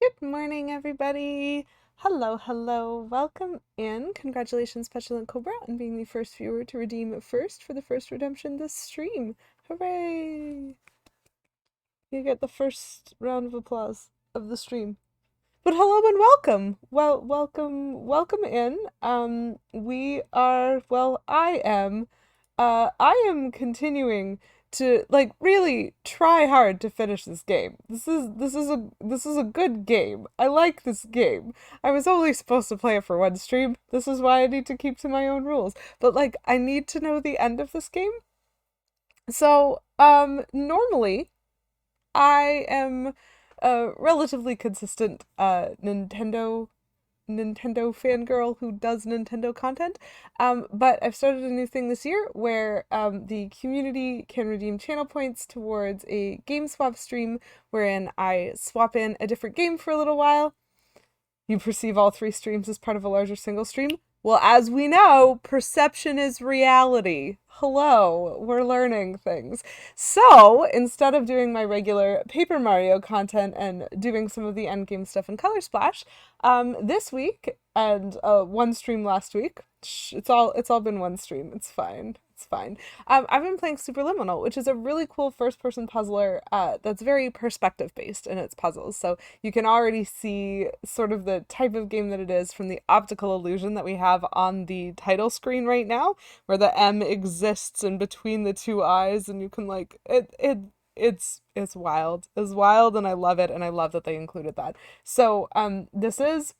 Good morning, everybody. Hello, hello. Welcome in. Congratulations, Petulant Cobra, on being the first viewer to redeem first for the first redemption this stream. Hooray! You get the first round of applause of the stream. But hello and welcome. Welcome in. I am continuing to like really try hard to finish this game. This is a good game. I like this game. I was only supposed to play it for one stream. This is why I need to keep to my own rules. But like I need to know the end of this game. So, normally I am a relatively consistent Nintendo fangirl who does Nintendo content. But I've started a new thing this year where the community can redeem channel points towards a game swap stream wherein I swap in a different game for a little while. You perceive all three streams as part of a larger single stream. Well, as we know, perception is reality. Hello, we're learning things. So, instead of doing my regular Paper Mario content and doing some of the endgame stuff in Color Splash, this week and one stream last week, it's all been one stream. It's fine. It's fine. I've been playing Superliminal, which is a really cool first-person puzzler that's very perspective-based in its puzzles. So you can already see sort of the type of game that it is from the optical illusion that we have on the title screen right now, where the M exists in between the two eyes, and you can like it's wild. It's wild, and I love it, and I love that they included that. So this is,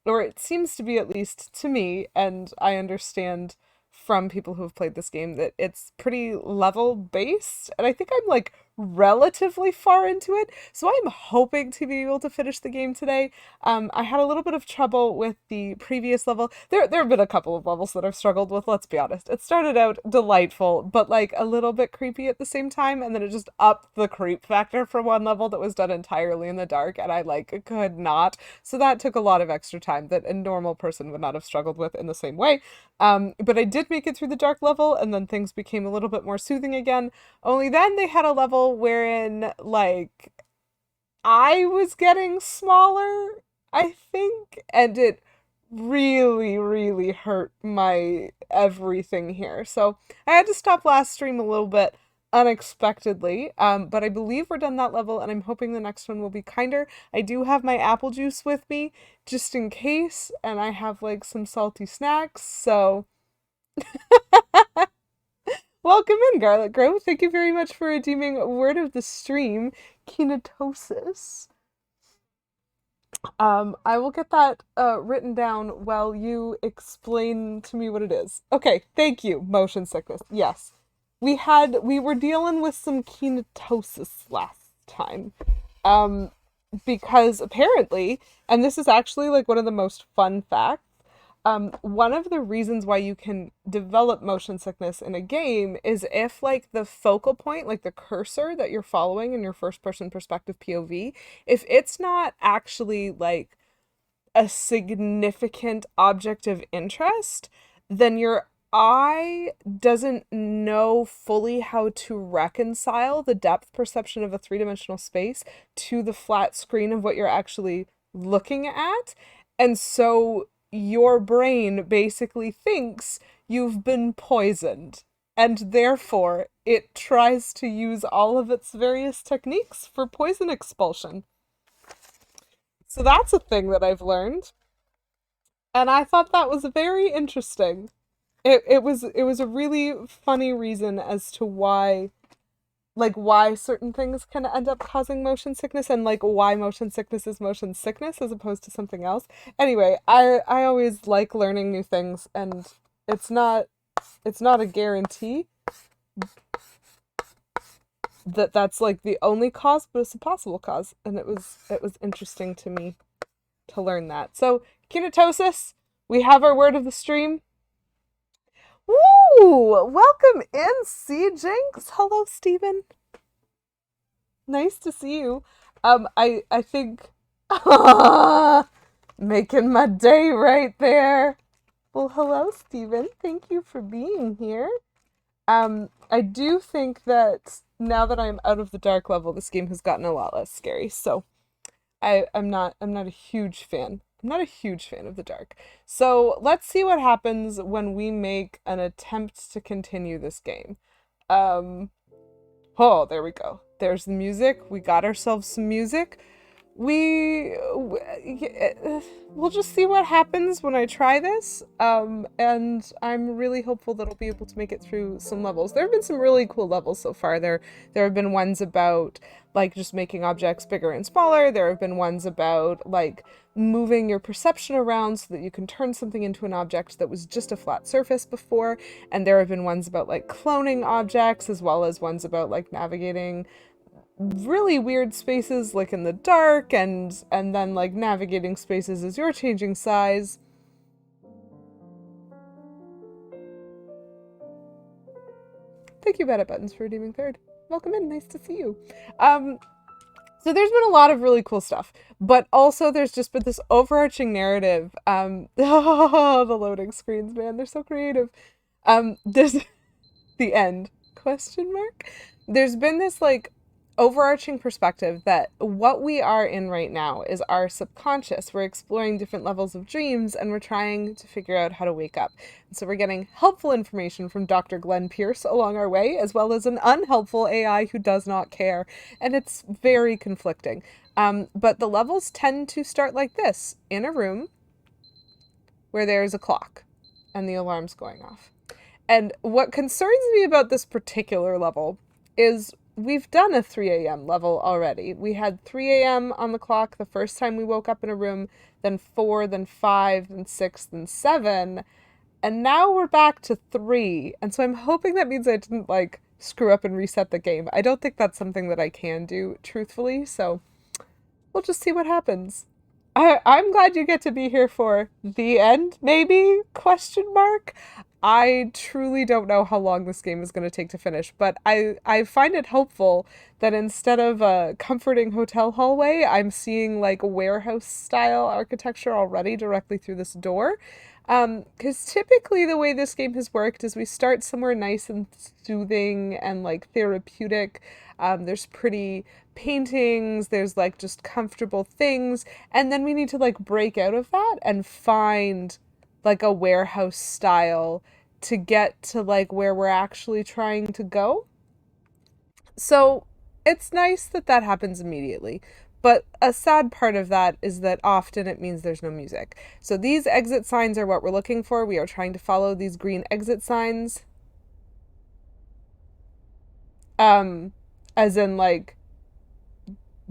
or it seems to be, at least to me, and I understand from people who have played this game, that it's pretty level based, and I think I'm like relatively far into it, so I'm hoping to be able to finish the game today. I had a little bit of trouble with the previous level. There have been a couple of levels that I've struggled with, let's be honest. It started out delightful, but like a little bit creepy at the same time, and then it just upped the creep factor for one level that was done entirely in the dark, and I like could not. So that took a lot of extra time that a normal person would not have struggled with in the same way. But I did make it through the dark level, and then things became a little bit more soothing again. Only then they had a level wherein, like, I was getting smaller, I think, and it really, really hurt my everything here. So I had to stop last stream a little bit unexpectedly, but I believe we're done that level, and I'm hoping the next one will be kinder. I do have my apple juice with me, just in case, and I have, like, some salty snacks, so welcome in, Garlic Grove. Thank you very much for redeeming word of the stream, kinetosis. I will get that written down while you explain to me what it is. Okay, thank you, motion sickness. Yes. We were dealing with some kinetosis last time. Um, because apparently, and this is actually like one of the most fun facts, one of the reasons why you can develop motion sickness in a game is if like the focal point, like the cursor that you're following in your first person perspective POV, if it's not actually like a significant object of interest, then your eye doesn't know fully how to reconcile the depth perception of a three-dimensional space to the flat screen of what you're actually looking at. And so your brain basically thinks you've been poisoned, and therefore it tries to use all of its various techniques for poison expulsion. So that's a thing that I've learned, and I thought that was very interesting. It was a really funny reason as to why certain things can end up causing motion sickness, and like why motion sickness is motion sickness as opposed to something else. Anyway, I always like learning new things, and it's not a guarantee that that's like the only cause, but it's a possible cause, and it was interesting to me to learn that. So, kinetosis, we have our word of the stream. Woo! Welcome in, C Jinx. Hello, Steven. Nice to see you. I think making my day right there. Well, hello, Steven. Thank you for being here. I do think that now that I'm out of the dark level, this game has gotten a lot less scary. So I'm not a huge fan. I'm not a huge fan of the dark. So let's see what happens when we make an attempt to continue this game. Um, oh, there we go. There's the music. We got ourselves some music. We'll just see what happens when I try this. And I'm really hopeful that I'll be able to make it through some levels. There have been some really cool levels so far. There have been ones about like just making objects bigger and smaller. There have been ones about like moving your perception around so that you can turn something into an object that was just a flat surface before. And there have been ones about like cloning objects, as well as ones about like navigating really weird spaces like in the dark, and then like navigating spaces as you're changing size. Thank you, Bad Buttons, for redeeming third. Welcome in, nice to see you. So there's been a lot of really cool stuff, but also there's just been this overarching narrative. Oh, the loading screens, man, they're so creative. There's the end question mark. There's been this like overarching perspective that what we are in right now is our subconscious. We're exploring different levels of dreams and we're trying to figure out how to wake up. And so we're getting helpful information from Dr. Glenn Pierce along our way, as well as an unhelpful AI who does not care. And it's very conflicting. But the levels tend to start like this, in a room where there's a clock and the alarm's going off. And what concerns me about this particular level is we've done a 3 a.m. level already. We had 3 a.m. on the clock the first time we woke up in a room, then 4, then 5, then 6, then 7, and now we're back to 3. And so I'm hoping that means I didn't, like, screw up and reset the game. I don't think that's something that I can do, truthfully, so we'll just see what happens. I'm glad you get to be here for the end, maybe? Question mark. I truly don't know how long this game is going to take to finish, but I find it hopeful that instead of a comforting hotel hallway, I'm seeing like warehouse style architecture already directly through this door. Because typically the way this game has worked is we start somewhere nice and soothing and like therapeutic. There's pretty paintings, there's like just comfortable things, and then we need to like break out of that and find like a warehouse style to get to like where we're actually trying to go. So it's nice that that happens immediately. But a sad part of that is that often it means there's no music. So these exit signs are what we're looking for. We are trying to follow these green exit signs. As in like,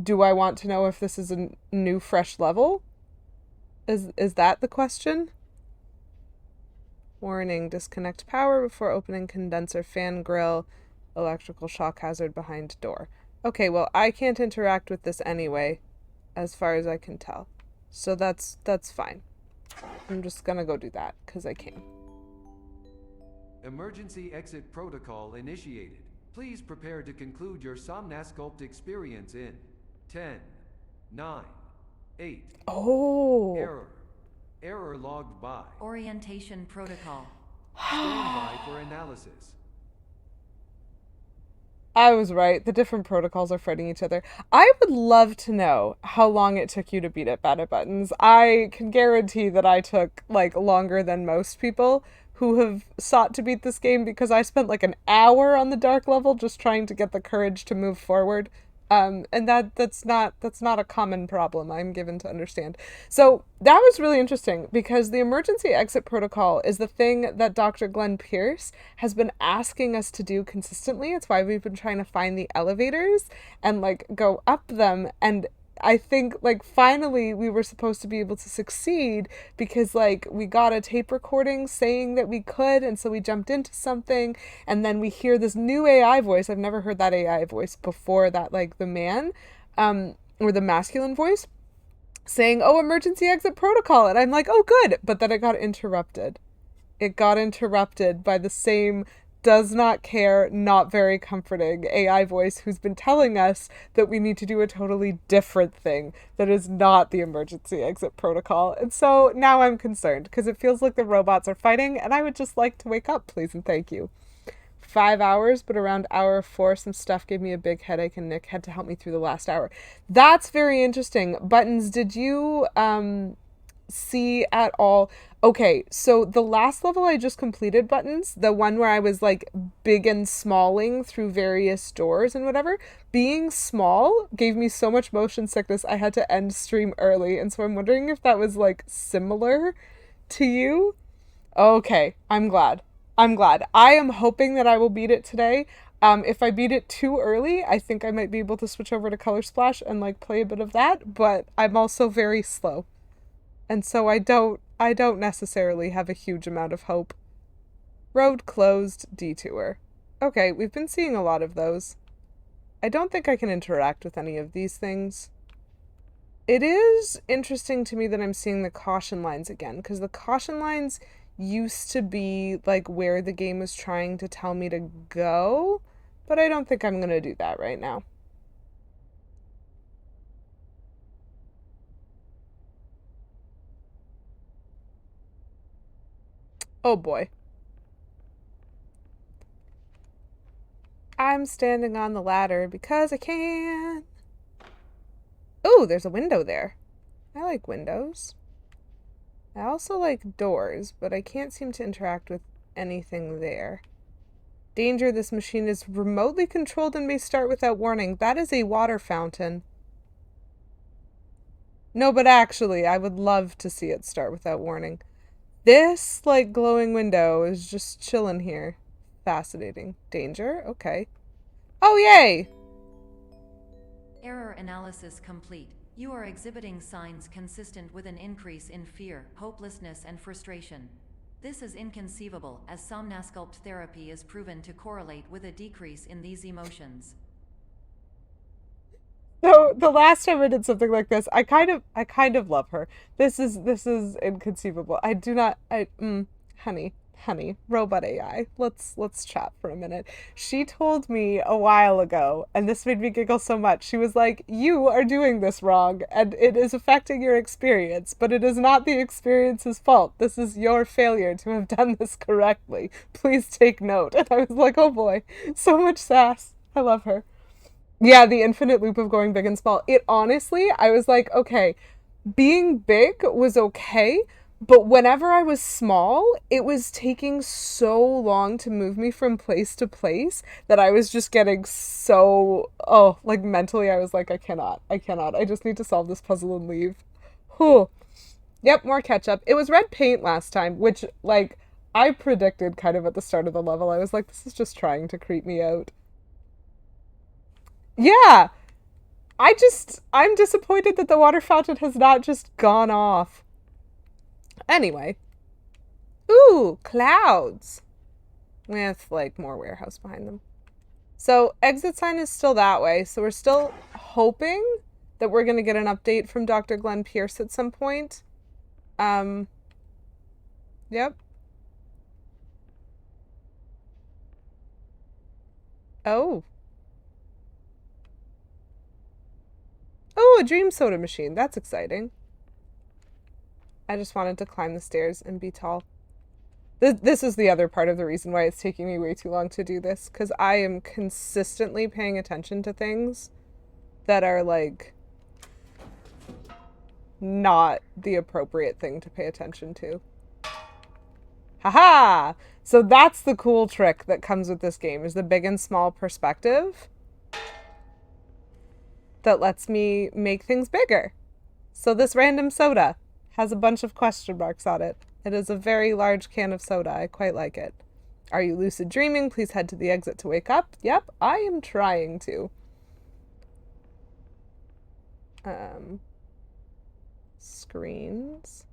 do I want to know if this is a new fresh level? Is that the question? Warning, disconnect power before opening condenser fan grill, electrical shock hazard behind door. Okay, well, I can't interact with this anyway, as far as I can tell. So that's fine. I'm just gonna go do that, because I can. Emergency exit protocol initiated. Please prepare to conclude your Somnasculpt experience in 10, 9, 8. Oh. Error logged by. Orientation protocol. Stand by for analysis. I was right. The different protocols are fighting each other. I would love to know how long it took you to beat it, Bad Buttons. I can guarantee that I took, like, longer than most people who have sought to beat this game, because I spent, like, an hour on the dark level just trying to get the courage to move forward. And that's not a common problem, I'm given to understand. So that was really interesting, because the emergency exit protocol is the thing that Dr. Glenn Pierce has been asking us to do consistently. It's why we've been trying to find the elevators and like go up them. And I think like finally we were supposed to be able to succeed, because like we got a tape recording saying that we could, and so we jumped into something, and then we hear this new AI voice. I've never heard that AI voice before, that like the man or the masculine voice saying, "Oh, emergency exit protocol." And I'm like, "Oh, good." But then it got interrupted. It got interrupted by the same does not care, not very comforting AI voice who's been telling us that we need to do a totally different thing that is not the emergency exit protocol. And so now I'm concerned, because it feels like the robots are fighting, and I would just like to wake up, please and thank you. 5 hours, but around hour 4, some stuff gave me a big headache, and Nick had to help me through the last hour. That's very interesting. Buttons, did you see at all? Okay, so the last level I just completed, Buttons, the one where I was like big and smalling through various doors and whatever, being small gave me so much motion sickness I had to end stream early. And so I'm wondering if that was like similar to you. Okay, I'm glad. I'm glad. I am hoping that I will beat it today. If I beat it too early, I think I might be able to switch over to Color Splash and like play a bit of that, but I'm also very slow. And so I don't necessarily have a huge amount of hope. Road closed, detour. Okay, we've been seeing a lot of those. I don't think I can interact with any of these things. It is interesting to me that I'm seeing the caution lines again, because the caution lines used to be like where the game was trying to tell me to go, but I don't think I'm going to do that right now. Oh boy. I'm standing on the ladder because I can. Oh, there's a window there. I like windows. I also like doors, but I can't seem to interact with anything there. Danger, this machine is remotely controlled and may start without warning. That is a water fountain. No, but actually, I would love to see it start without warning. This, like, glowing window is just chilling here. Fascinating. Danger? Okay. Oh, yay! Error analysis complete. You are exhibiting signs consistent with an increase in fear, hopelessness, and frustration. This is inconceivable, as somnasculpt therapy is proven to correlate with a decrease in these emotions. So the last time I did something like this, I kind of love her. This is inconceivable. I do not honey, robot AI. Let's chat for a minute. She told me a while ago, and this made me giggle so much. She was like, "You are doing this wrong, and it is affecting your experience, but it is not the experience's fault. This is your failure to have done this correctly. Please take note." And I was like, "Oh boy, so much sass." I love her. Yeah, the infinite loop of going big and small. It honestly, I was like, okay, being big was okay, but whenever I was small, it was taking so long to move me from place to place that I was just getting so, oh, like mentally, I was like, I cannot. I just need to solve this puzzle and leave. Whew. Yep, more ketchup. It was red paint last time, which, like, I predicted kind of at the start of the level. I was like, this is just trying to creep me out. Yeah, I'm disappointed that the water fountain has not just gone off. Anyway. Ooh, clouds. With, like, more warehouse behind them. So, exit sign is still that way. So, we're still hoping that we're going to get an update from Dr. Glenn Pierce at some point. Um, yep. Oh. Oh, a dream soda machine. That's exciting. I just wanted to climb the stairs and be tall. This is the other part of the reason why it's taking me way too long to do this, because I am consistently paying attention to things that are, like, not the appropriate thing to pay attention to. Haha! So that's the cool trick that comes with this game, is the big and small perspective that lets me make things bigger. So this random soda has a bunch of question marks on it. It is a very large can of soda. I quite like it. Are you lucid dreaming? Please head to the exit to wake up. Yep, I am trying to. Um, Screens.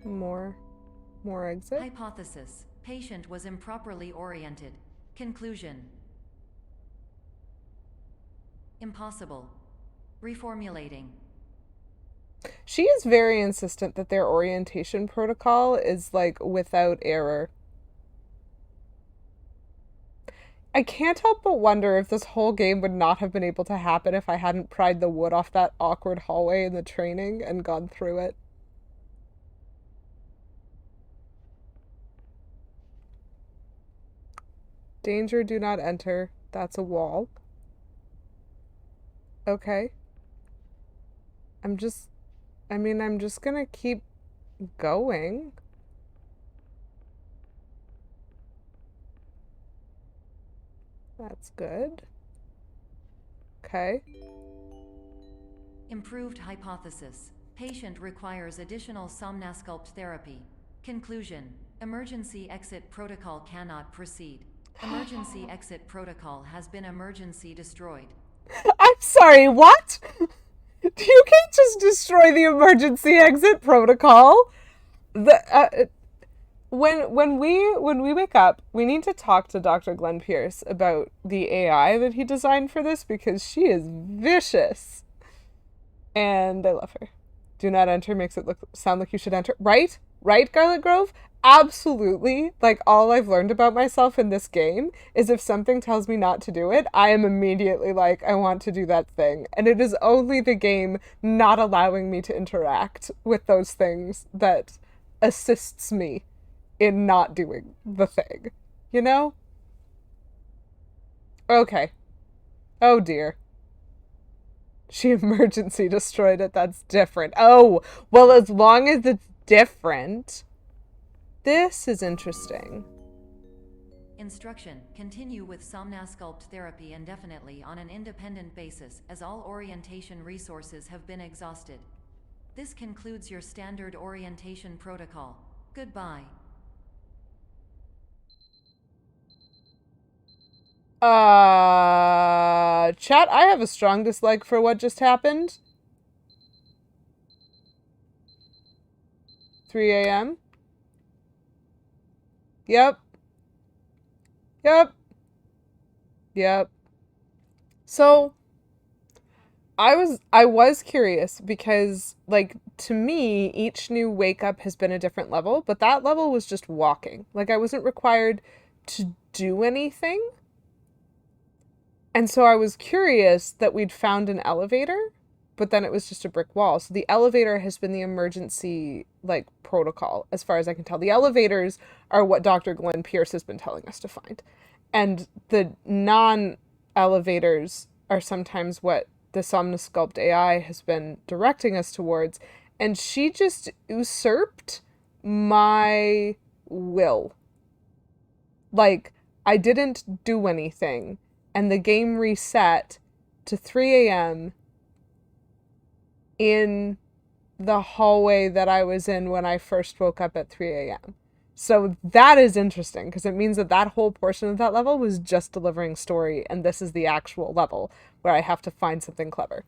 More exit. Hypothesis. Patient was improperly oriented. Conclusion. Impossible. Reformulating. She is very insistent that their orientation protocol is, like, without error. I can't help but wonder if this whole game would not have been able to happen if I hadn't pried the wood off that awkward hallway in the training and gone through it. Danger, do not enter. That's a wall. Okay. I'm just, I'm just gonna keep going. That's good. Okay. Improved hypothesis. Patient requires additional somnasculpt therapy. Conclusion. Emergency exit protocol cannot proceed. Emergency exit protocol has been emergency destroyed. I'm sorry, what? You can't just destroy the emergency exit protocol. The when we wake up, we need to talk to Dr. Glenn Pierce about the AI that he designed for this because she is vicious. And I love her. Do not enter makes it sound like you should enter. Right? Right, Garlic Grove? Absolutely. Like, all I've learned about myself in this game is if something tells me not to do it, I am immediately like, I want to do that thing. And it is only the game not allowing me to interact with those things that assists me in not doing the thing. You know? Okay. Oh dear. She emergency destroyed it. That's different. Oh, well, as long as it's different. This is interesting. Instruction. Continue with somnasculpt therapy indefinitely on an independent basis as all orientation resources have been exhausted. This concludes your standard orientation protocol. Goodbye. Chat, I have a strong dislike for what just happened. 3 a.m. Yep. Yep. Yep. So I was curious because like to me each new wake up has been a different level, but that level was just walking. Like I wasn't required to do anything. And so I was curious that we'd found an elevator, but then it was just a brick wall. So the elevator has been the emergency like protocol as far as I can tell. The elevators are what Dr. Glenn Pierce has been telling us to find. And the non-elevators are sometimes what the Somnosculpt AI has been directing us towards. And she just usurped my will. Like, I didn't do anything. And the game reset to 3 a.m. in the hallway that I was in when I first woke up at 3 a.m. So that is interesting because it means that that whole portion of that level was just delivering story, and this is the actual level where I have to find something clever.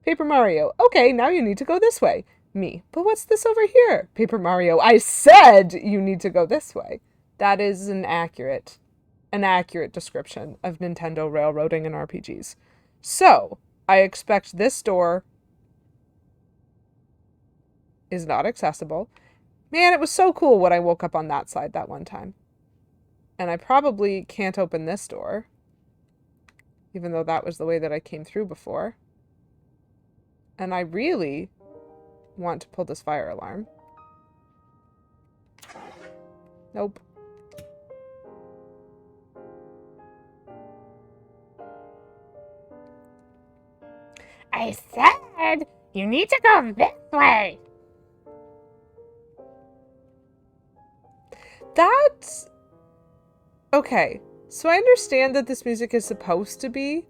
Paper Mario, okay, now you need to go this way. Me, but what's this over here? Paper Mario, I said you need to go this way. That is an accurate description of Nintendo railroading in RPGs. So, I expect this door is not accessible. Man, it was so cool when I woke up on that side that one time. And I probably can't open this door, even though that was the way that I came through before. And I really want to pull this fire alarm. Nope. I said you need to go this way. That's... Okay, so I understand that this music is supposed to be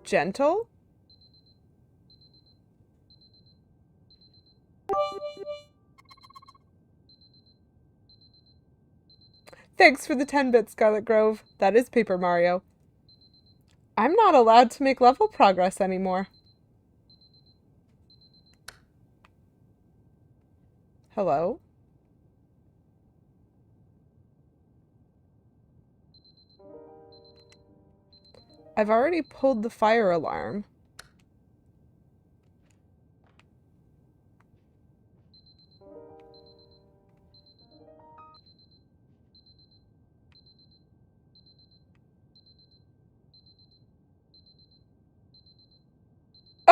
gentle. Thanks for the 10 bits, Scarlet Grove. That is Paper Mario. I'm not allowed to make level progress anymore. Hello? I've already pulled the fire alarm.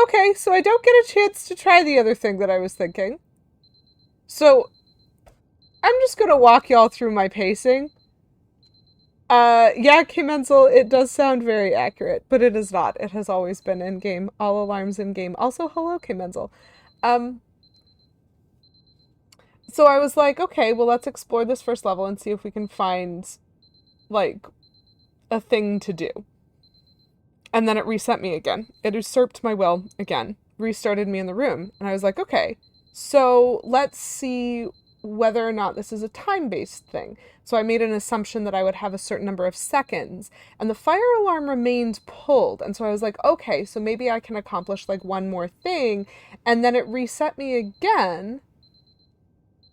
Okay, so I don't get a chance to try the other thing that I was thinking. So, I'm just gonna walk y'all through my pacing. Yeah, K Menzel, it does sound very accurate, but it is not. It has always been in game. All alarms in game. Also, hello, K Menzel. Um, so I was like, okay, well, let's explore this first level and see if we can find, like, a thing to do. And then it reset me again. It usurped my will again, restarted me in the room. And I was like, okay, so let's see whether or not this is a time based thing. So I made an assumption that I would have a certain number of seconds, and the fire alarm remained pulled. And so I was like, okay, so maybe I can accomplish like one more thing. And then it reset me again,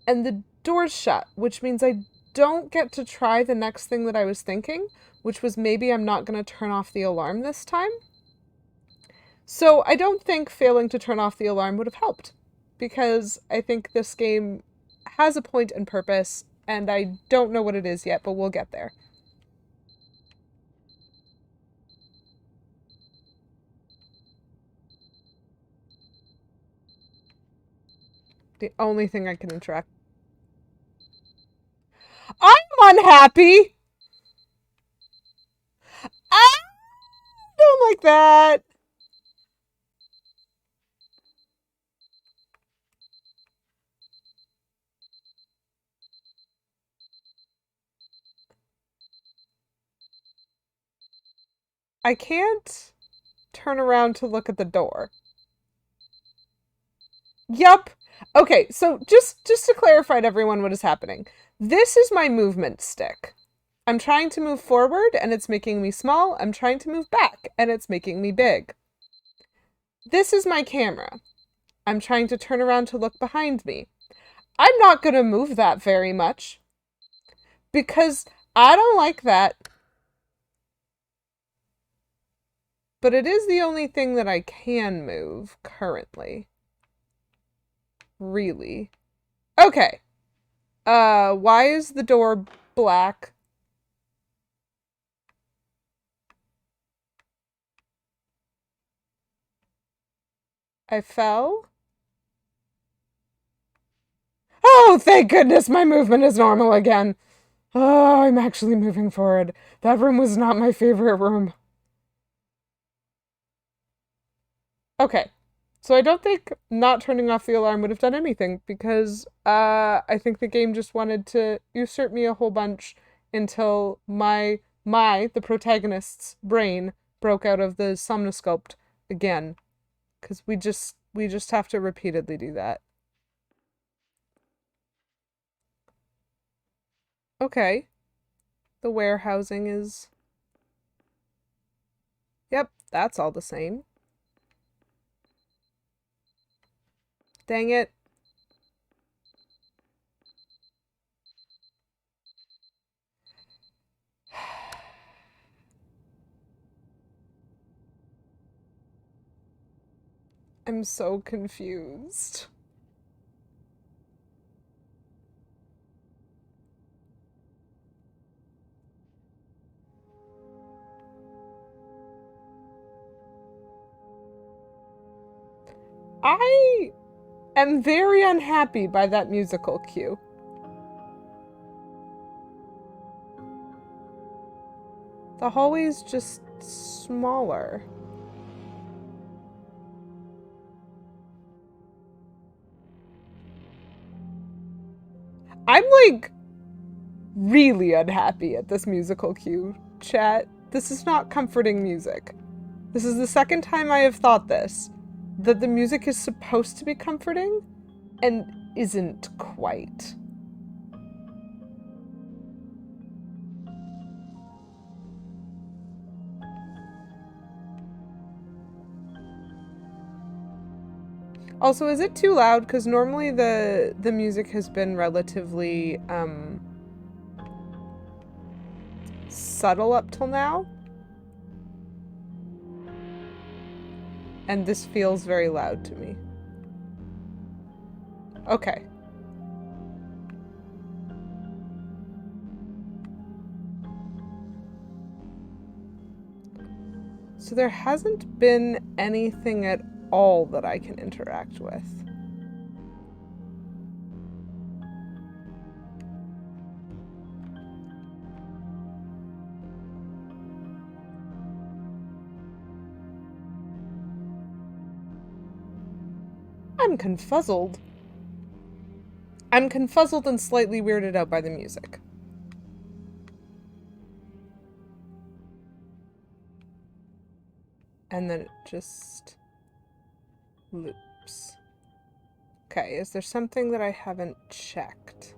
and the door's shut, which means I don't get to try the next thing that I was thinking, which was maybe I'm not going to turn off the alarm this time. So I don't think failing to turn off the alarm would have helped, because I think this game has a point and purpose, and I don't know what it is yet, but we'll get there. The only thing I can interact. I'm unhappy! I don't like that! I can't turn around to look at the door. Yup. Okay, so just to clarify to everyone what is happening. This is my movement stick. I'm trying to move forward and it's making me small. I'm trying to move back and it's making me big. This is my camera. I'm trying to turn around to look behind me. I'm not going to move that very much because I don't like that. But it is the only thing that I can move currently. Really. Okay. Why is the door black? I fell? Oh, thank goodness my movement is normal again. Oh, I'm actually moving forward. That room was not my favorite room. Okay. So I don't think not turning off the alarm would have done anything because I think the game just wanted to usurp me a whole bunch until the protagonist's brain broke out of the somnosculpt again. Because we just have to repeatedly do that. Okay. The warehousing is. Yep, that's all the same. Dang it. I'm so confused. I am very unhappy by that musical cue. The hallway's just smaller. I'm like really unhappy at this musical cue, chat. This is not comforting music. This is the second time I have thought this, that the music is supposed to be comforting and isn't quite. Also, is it too loud? Because normally the music has been relatively subtle up till now. And this feels very loud to me. Okay. So there hasn't been anything at all that I can interact with. I'm confuzzled. I'm confuzzled and slightly weirded out by the music. And then it just loops. Okay, is there something that I haven't checked?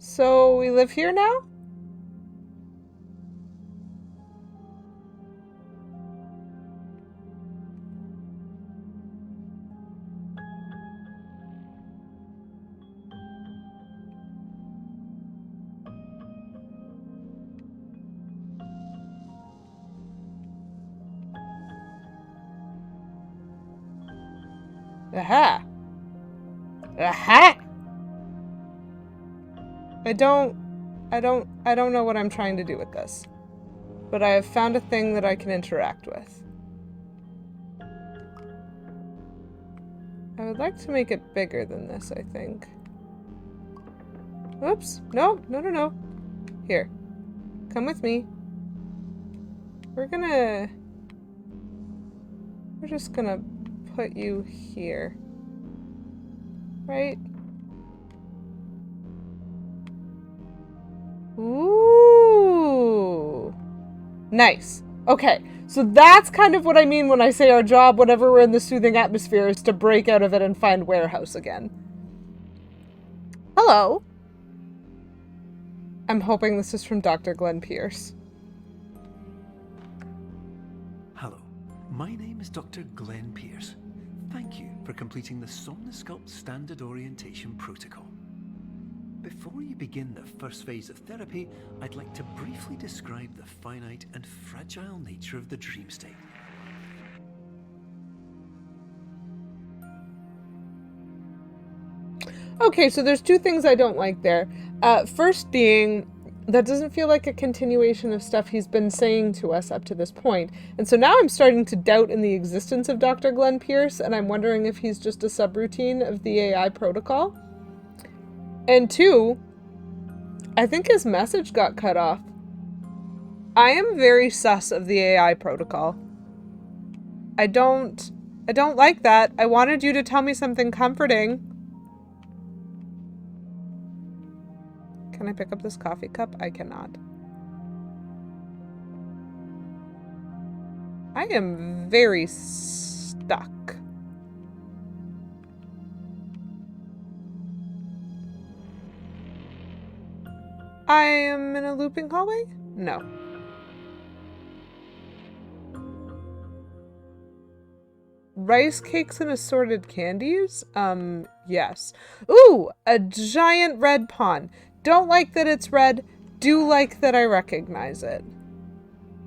So we live here now? Aha! Aha! I don't know what I'm trying to do with this. But I have found a thing that I can interact with. I would like to make it bigger than this, I think. Oops. No. Here. Come with me. We're just gonna put you here. Right? Ooh. Nice. Okay. So that's kind of what I mean when I say our job, whenever we're in the soothing atmosphere, is to break out of it and find warehouse again. Hello. I'm hoping this is from Dr. Glenn Pierce. Hello, my name is Dr. Glenn Pierce. Thank you for completing the Somnosculpt Standard Orientation Protocol. Before you begin the first phase of therapy, I'd like to briefly describe the finite and fragile nature of the dream state. Okay, so there's two things I don't like there. First being, that doesn't feel like a continuation of stuff he's been saying to us up to this point. And so now I'm starting to doubt in the existence of Dr. Glenn Pierce, and I'm wondering if he's just a subroutine of the AI protocol. And two, I think his message got cut off. I am very sus of the AI protocol. I don't like that. I wanted you to tell me something comforting. Can I pick up this coffee cup? I cannot. I am very stuck. I am in a looping hallway? No. Rice cakes and assorted candies? Yes. Ooh, a giant red pawn. Don't like that it's red. Do like that I recognize it.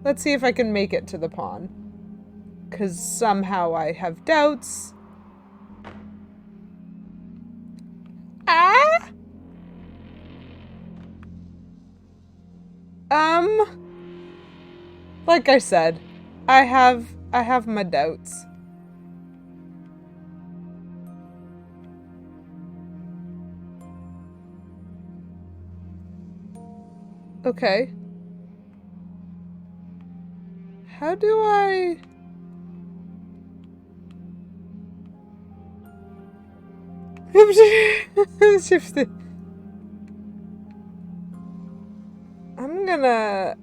Let's see if I can make it to the pawn. 'Cause somehow I have doubts. Ah! Like I said, I have my doubts. Okay. How do I... I'm gonna,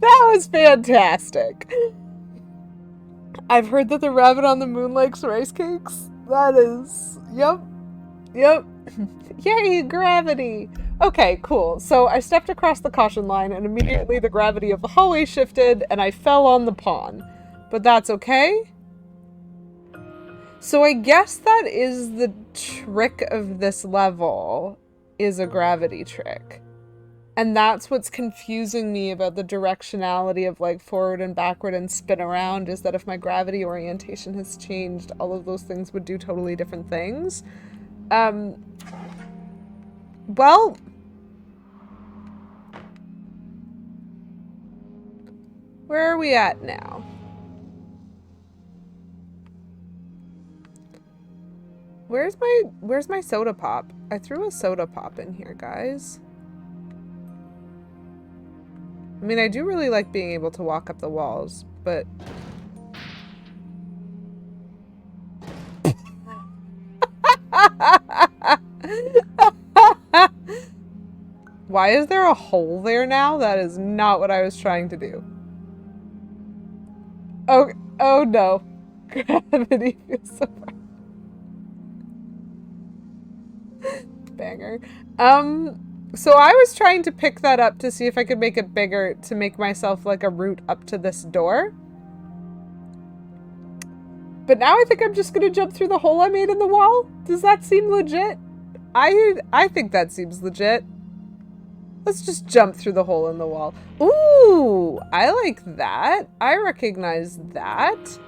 That was fantastic. I've heard that the rabbit on the moon likes rice cakes. That is... Yep. Yay, gravity! Okay, cool. So I stepped across the caution line and immediately the gravity of the hallway shifted and I fell on the pawn. But that's okay. So I guess that is the trick of this level. is a gravity trick. And that's what's confusing me about the directionality of like forward and backward and spin around, is that if my gravity orientation has changed, all of those things would do totally different things. Well, where are we at now? Where's my soda pop? I threw a soda pop in here, guys. I mean, I do really like being able to walk up the walls, but... Why is there a hole there now? That is not what I was trying to do. Oh, oh no. Gravity feels so bad. Banger. So I was trying to pick that up to see if I could make it bigger to make myself like a route up to this door. But now I think I'm just gonna jump through the hole I made in the wall. Does that seem legit? I think that seems legit. Let's just jump through the hole in the wall. Ooh, I like that. I recognize that.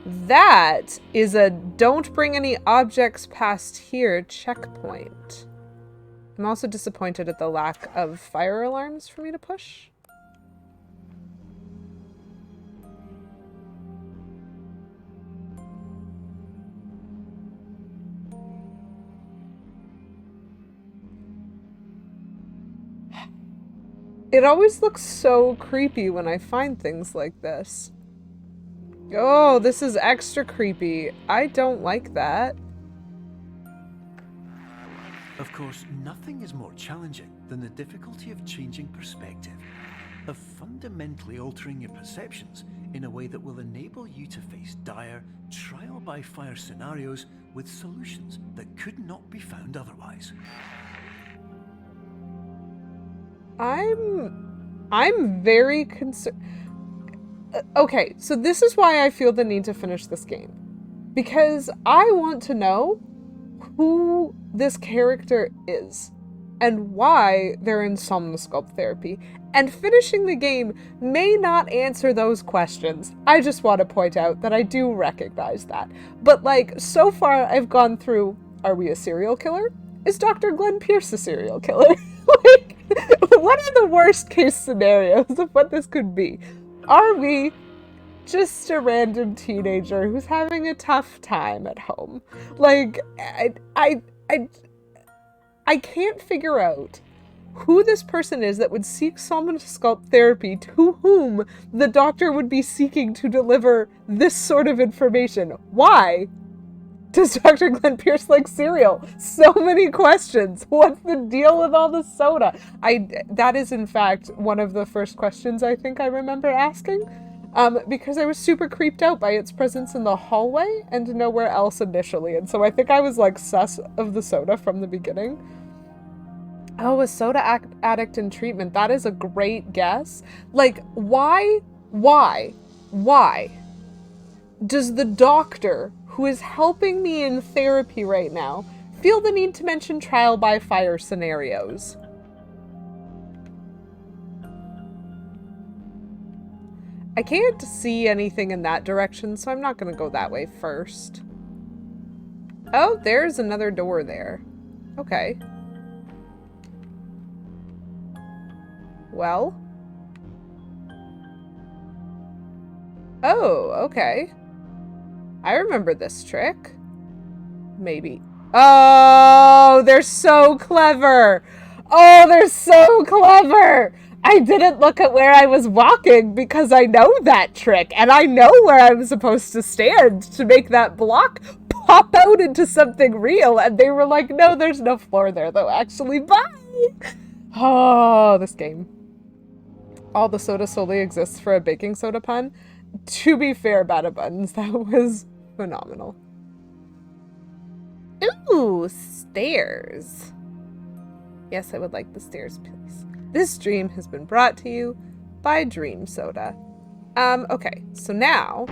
That is a don't bring any objects past here checkpoint. I'm also disappointed at the lack of fire alarms for me to push. It always looks so creepy when I find things like this. Oh, this is extra creepy. I don't like that. Of course, nothing is more challenging than the difficulty of changing perspective, of fundamentally altering your perceptions in a way that will enable you to face dire, trial-by-fire scenarios with solutions that could not be found otherwise. I'm very concerned. Okay, so this is why I feel the need to finish this game. Because I want to know who this character is and why they're in somnosculpt therapy. And finishing the game may not answer those questions. I just want to point out that I do recognize that. But like, so far I've gone through, are we a serial killer? Is Dr. Glenn Pierce a serial killer? Like, what are the worst case scenarios of what this could be? Are we just a random teenager who's having a tough time at home? Like, I can't figure out who this person is that would seek somnosculpt therapy, to whom the doctor would be seeking to deliver this sort of information. Why does Dr. Glenn Pierce like cereal? So many questions. What's the deal with all the soda? That is, in fact, one of the first questions I think I remember asking. Because I was super creeped out by its presence in the hallway and nowhere else initially. And so I think I was like sus of the soda from the beginning. Oh, a soda addict in treatment. That is a great guess. Like, why does the doctor who is helping me in therapy right now feel the need to mention trial by fire scenarios? I can't see anything in that direction, so I'm not going to go that way first. Oh, there's another door there. Okay. Well. Oh, okay. I remember this trick. Maybe. Oh, they're so clever. Oh, they're so clever. I didn't look at where I was walking because I know that trick and I know where I'm supposed to stand to make that block pop out into something real. And they were like, no, there's no floor there though, actually. Bye. Oh, this game. All the soda solely exists for a baking soda pun. To be fair, Bada Buns, that was phenomenal. Ooh, stairs. Yes, I would like the stairs, please. This dream has been brought to you by Dream Soda. Okay, so now...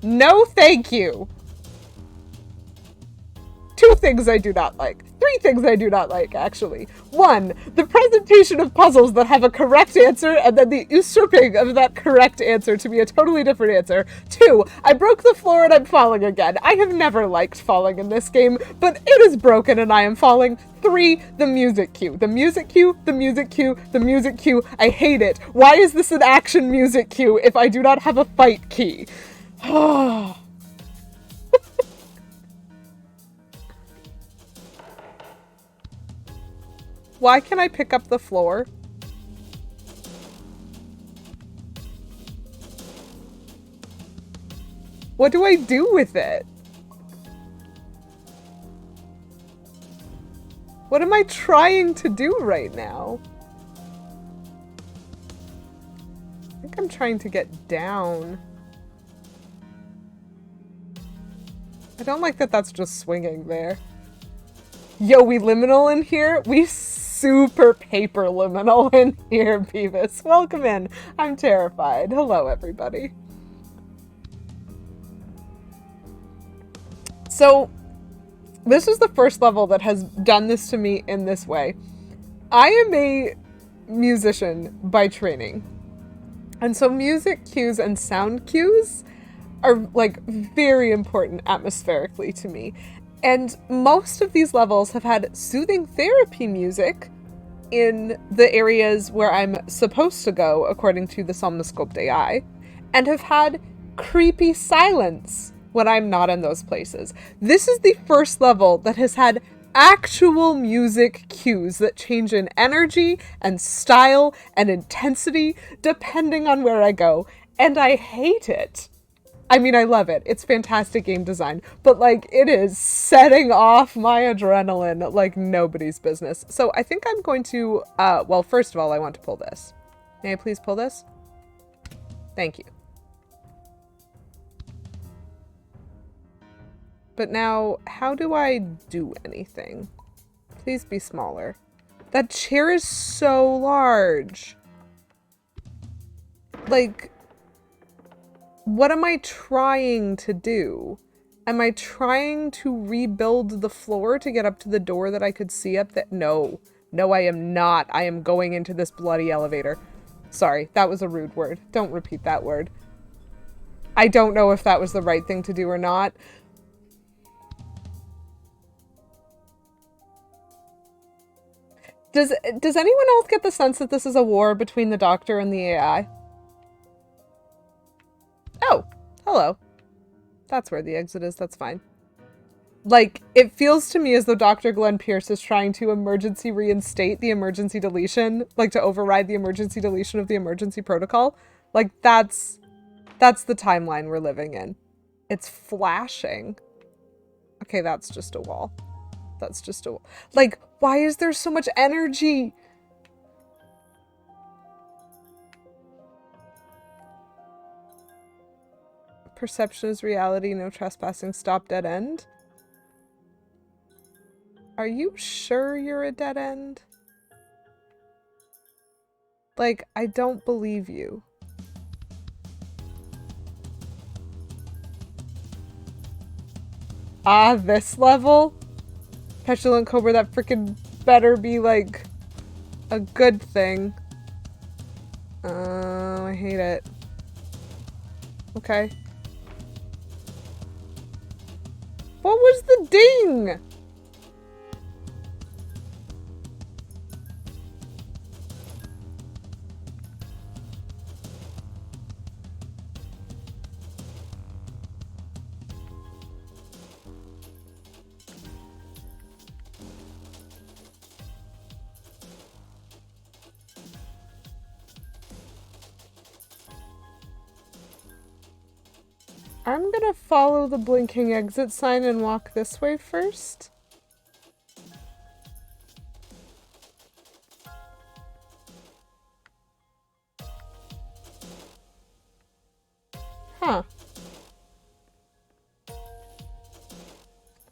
No, thank you. 2 things I do not like. 3 things I do not like, actually. 1, the presentation of puzzles that have a correct answer and then the usurping of that correct answer to be a totally different answer. 2, I broke the floor and I'm falling again. I have never liked falling in this game, but it is broken and I am falling. 3, the music cue. The music cue, the music cue, the music cue. I hate it. Why is this an action music cue if I do not have a fight key? Why can I pick up the floor? What do I do with it? What am I trying to do right now? I think I'm trying to get down. I don't like that that's just swinging there. Yo, we liminal in here? We super paper liminal in here, Beavis. Welcome in. I'm terrified. Hello, everybody. So, this is the first level that has done this to me in this way. I am a musician by training. And so music cues and sound cues are like very important atmospherically to me. And most of these levels have had soothing therapy music in the areas where I'm supposed to go according to the Somnosculpt AI, and have had creepy silence when I'm not in those places. This is the first level that has had actual music cues that change in energy and style and intensity depending on where I go, and I hate it. I mean, I love it. It's fantastic game design, but like it is setting off my adrenaline like nobody's business. So I think I'm going to, well, first of all, I want to pull this. May I please pull this? Thank you. But now, how do I do anything? Please be smaller. That chair is so large. Like, what am I trying to do? Am I trying to rebuild the floor to get up to the door that I could see up there? No. No, I am not. I am going into this bloody elevator. Sorry, that was a rude word. Don't repeat that word. I don't know if that was the right thing to do or not. Does anyone else get the sense that this is a war between the Doctor and the AI? Oh, hello. That's where the exit is. That's fine. Like, it feels to me as though Dr. Glenn Pierce is trying to emergency reinstate the emergency deletion, like to override the emergency deletion of the emergency protocol. Like, that's the timeline we're living in. It's flashing. Okay, that's just a wall. That's just a wall. Like, why is there so much energy? Perception is reality, no trespassing, stop, dead end. Are you sure you're a dead end? Like, I don't believe you. Ah, this level? Petulant Cobra, that freaking better be, like, a good thing. I hate it. Okay. What was the ding? I'm gonna follow the blinking exit sign and walk this way first. Huh.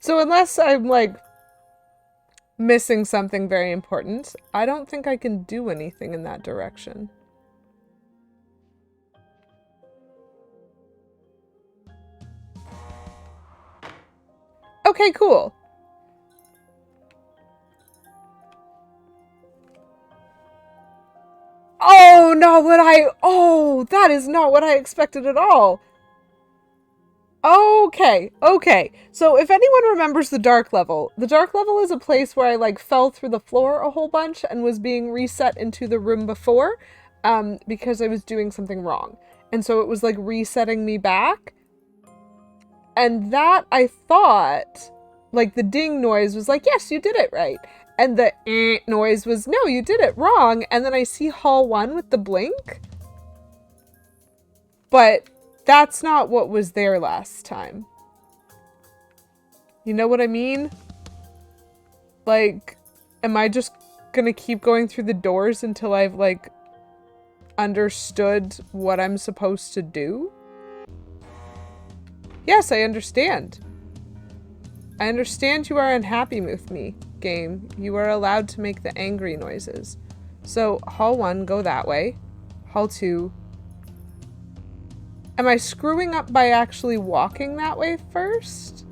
So unless I'm, like, missing something very important, I don't think I can do anything in that direction. Okay, cool. Oh, that is not what I expected at all. Okay, okay. So if anyone remembers the dark level is a place where I like fell through the floor a whole bunch and was being reset into the room before, because I was doing something wrong. And so it was like resetting me back. And that I thought, like the ding noise was like, yes, you did it right. And the noise was, no, you did it wrong. And then I see Hall 1 with the blink. But that's not what was there last time. You know what I mean? Like, am I just gonna keep going through the doors until I've, like, understood what I'm supposed to do? Yes, I understand. I understand you are unhappy with me, game. You are allowed to make the angry noises. So, Hall 1, go that way. Hall 2... Am I screwing up by actually walking that way first?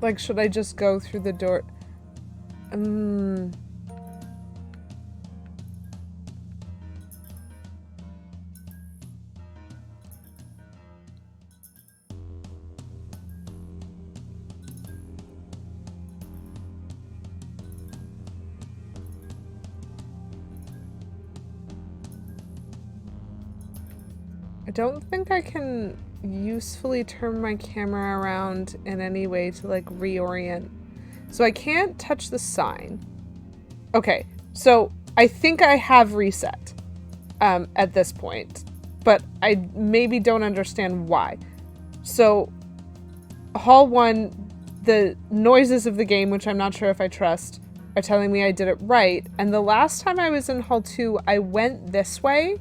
Like, should I just go through the door? I don't think I can usefully turn my camera around in any way to like reorient. So I can't touch the sign. Okay, so I think I have reset at this point, but I maybe don't understand why. So Hall 1, the noises of the game, which I'm not sure if I trust, are telling me I did it right. And the last time I was in Hall 2, I went this way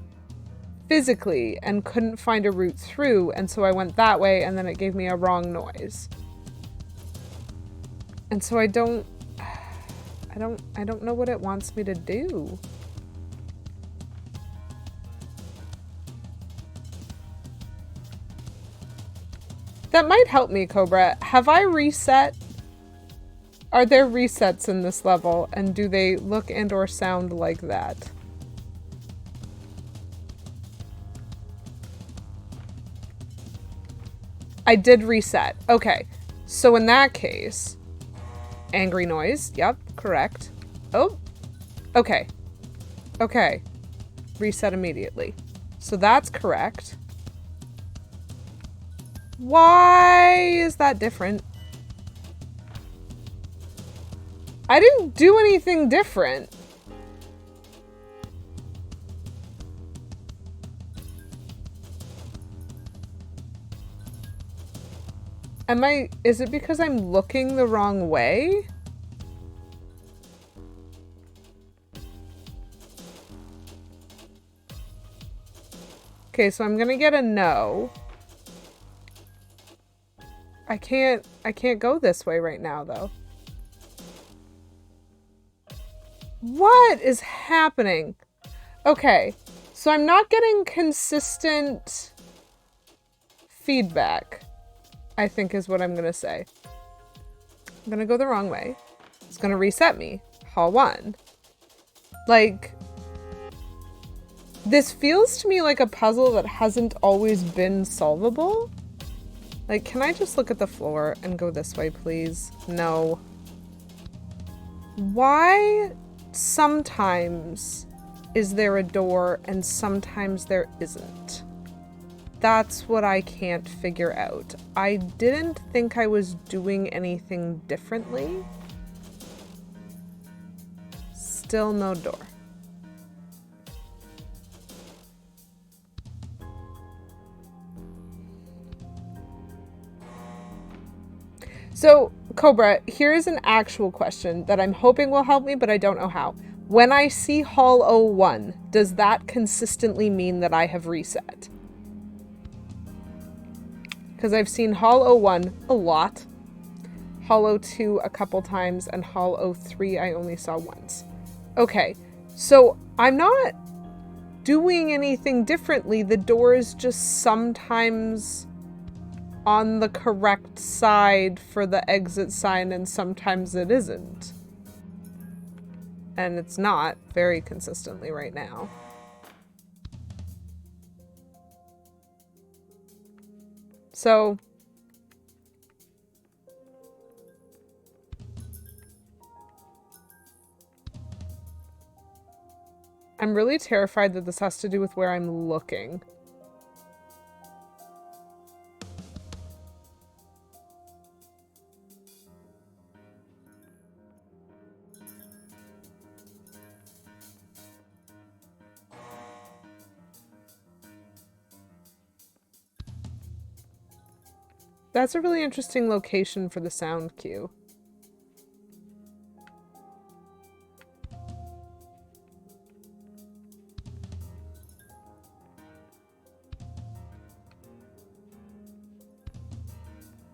physically and couldn't find a route through, and so I went that way and then it gave me a wrong noise. And so I don't know what it wants me to do. That might help me, Cobra. Have I reset? Are there resets in this level, and do they look and or sound like that? I did reset. Okay. So in that case, angry noise. Yep, correct. Oh, okay. Okay. Reset immediately. So that's correct. Why is that different? I didn't do anything different. Is it because I'm looking the wrong way? Okay, so I'm gonna get a no. I can't go this way right now, though. What is happening? Okay, so I'm not getting consistent feedback, I think is what I'm gonna say. I'm gonna go the wrong way. It's gonna reset me. Hall 1. Like, this feels to me like a puzzle that hasn't always been solvable. Like, can I just look at the floor and go this way, please? No. Why sometimes is there a door and sometimes there isn't? That's what I can't figure out. I didn't think I was doing anything differently. Still no door. So, Cobra, here is an actual question that I'm hoping will help me, but I don't know how. When I see Hall 01, does that consistently mean that I have reset? Because I've seen Hall 01 a lot, Hall 02 a couple times, and Hall 03 I only saw once. Okay, so I'm not doing anything differently. The doors just sometimes on the correct side for the exit sign and sometimes it isn't. And it's not very consistently right now. So I'm really terrified that this has to do with where I'm looking. That's a really interesting location for the sound cue.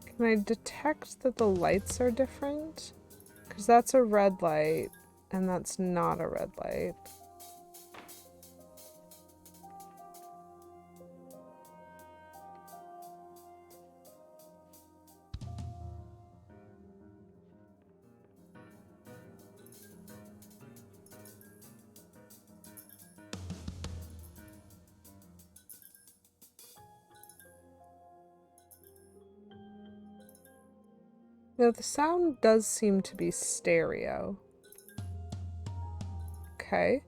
Can I detect that the lights are different? Because that's a red light, and that's not a red light. No, the sound does seem to be stereo. Okay.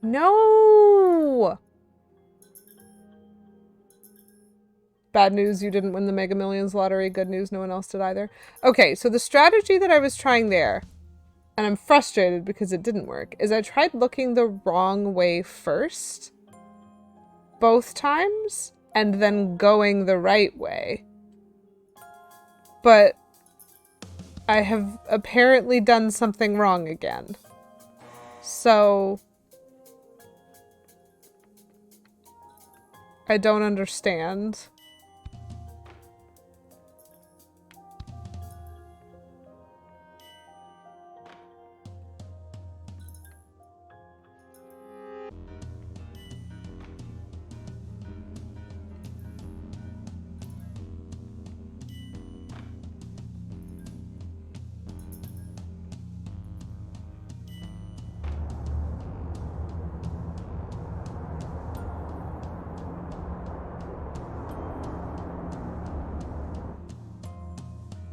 No! Bad news, you didn't win the Mega Millions lottery. Good news, no one else did either. Okay, so the strategy that I was trying there, and I'm frustrated because it didn't work, is I tried looking the wrong way first, both times, and then going the right way. But I have apparently done something wrong again. So I don't understand.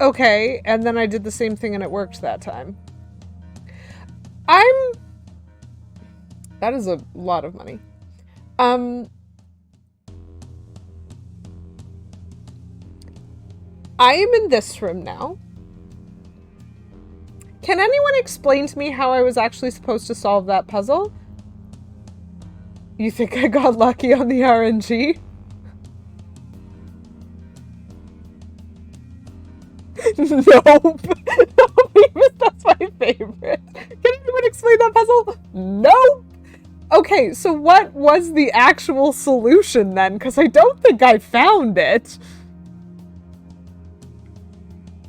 Okay, and then I did the same thing and it worked that time. That is a lot of money. I am in this room now. Can anyone explain to me how I was actually supposed to solve that puzzle? You think I got lucky on the RNG? Nope. That's my favorite. Can anyone explain that puzzle? Nope. Okay, so what was the actual solution then? Because I don't think I found it.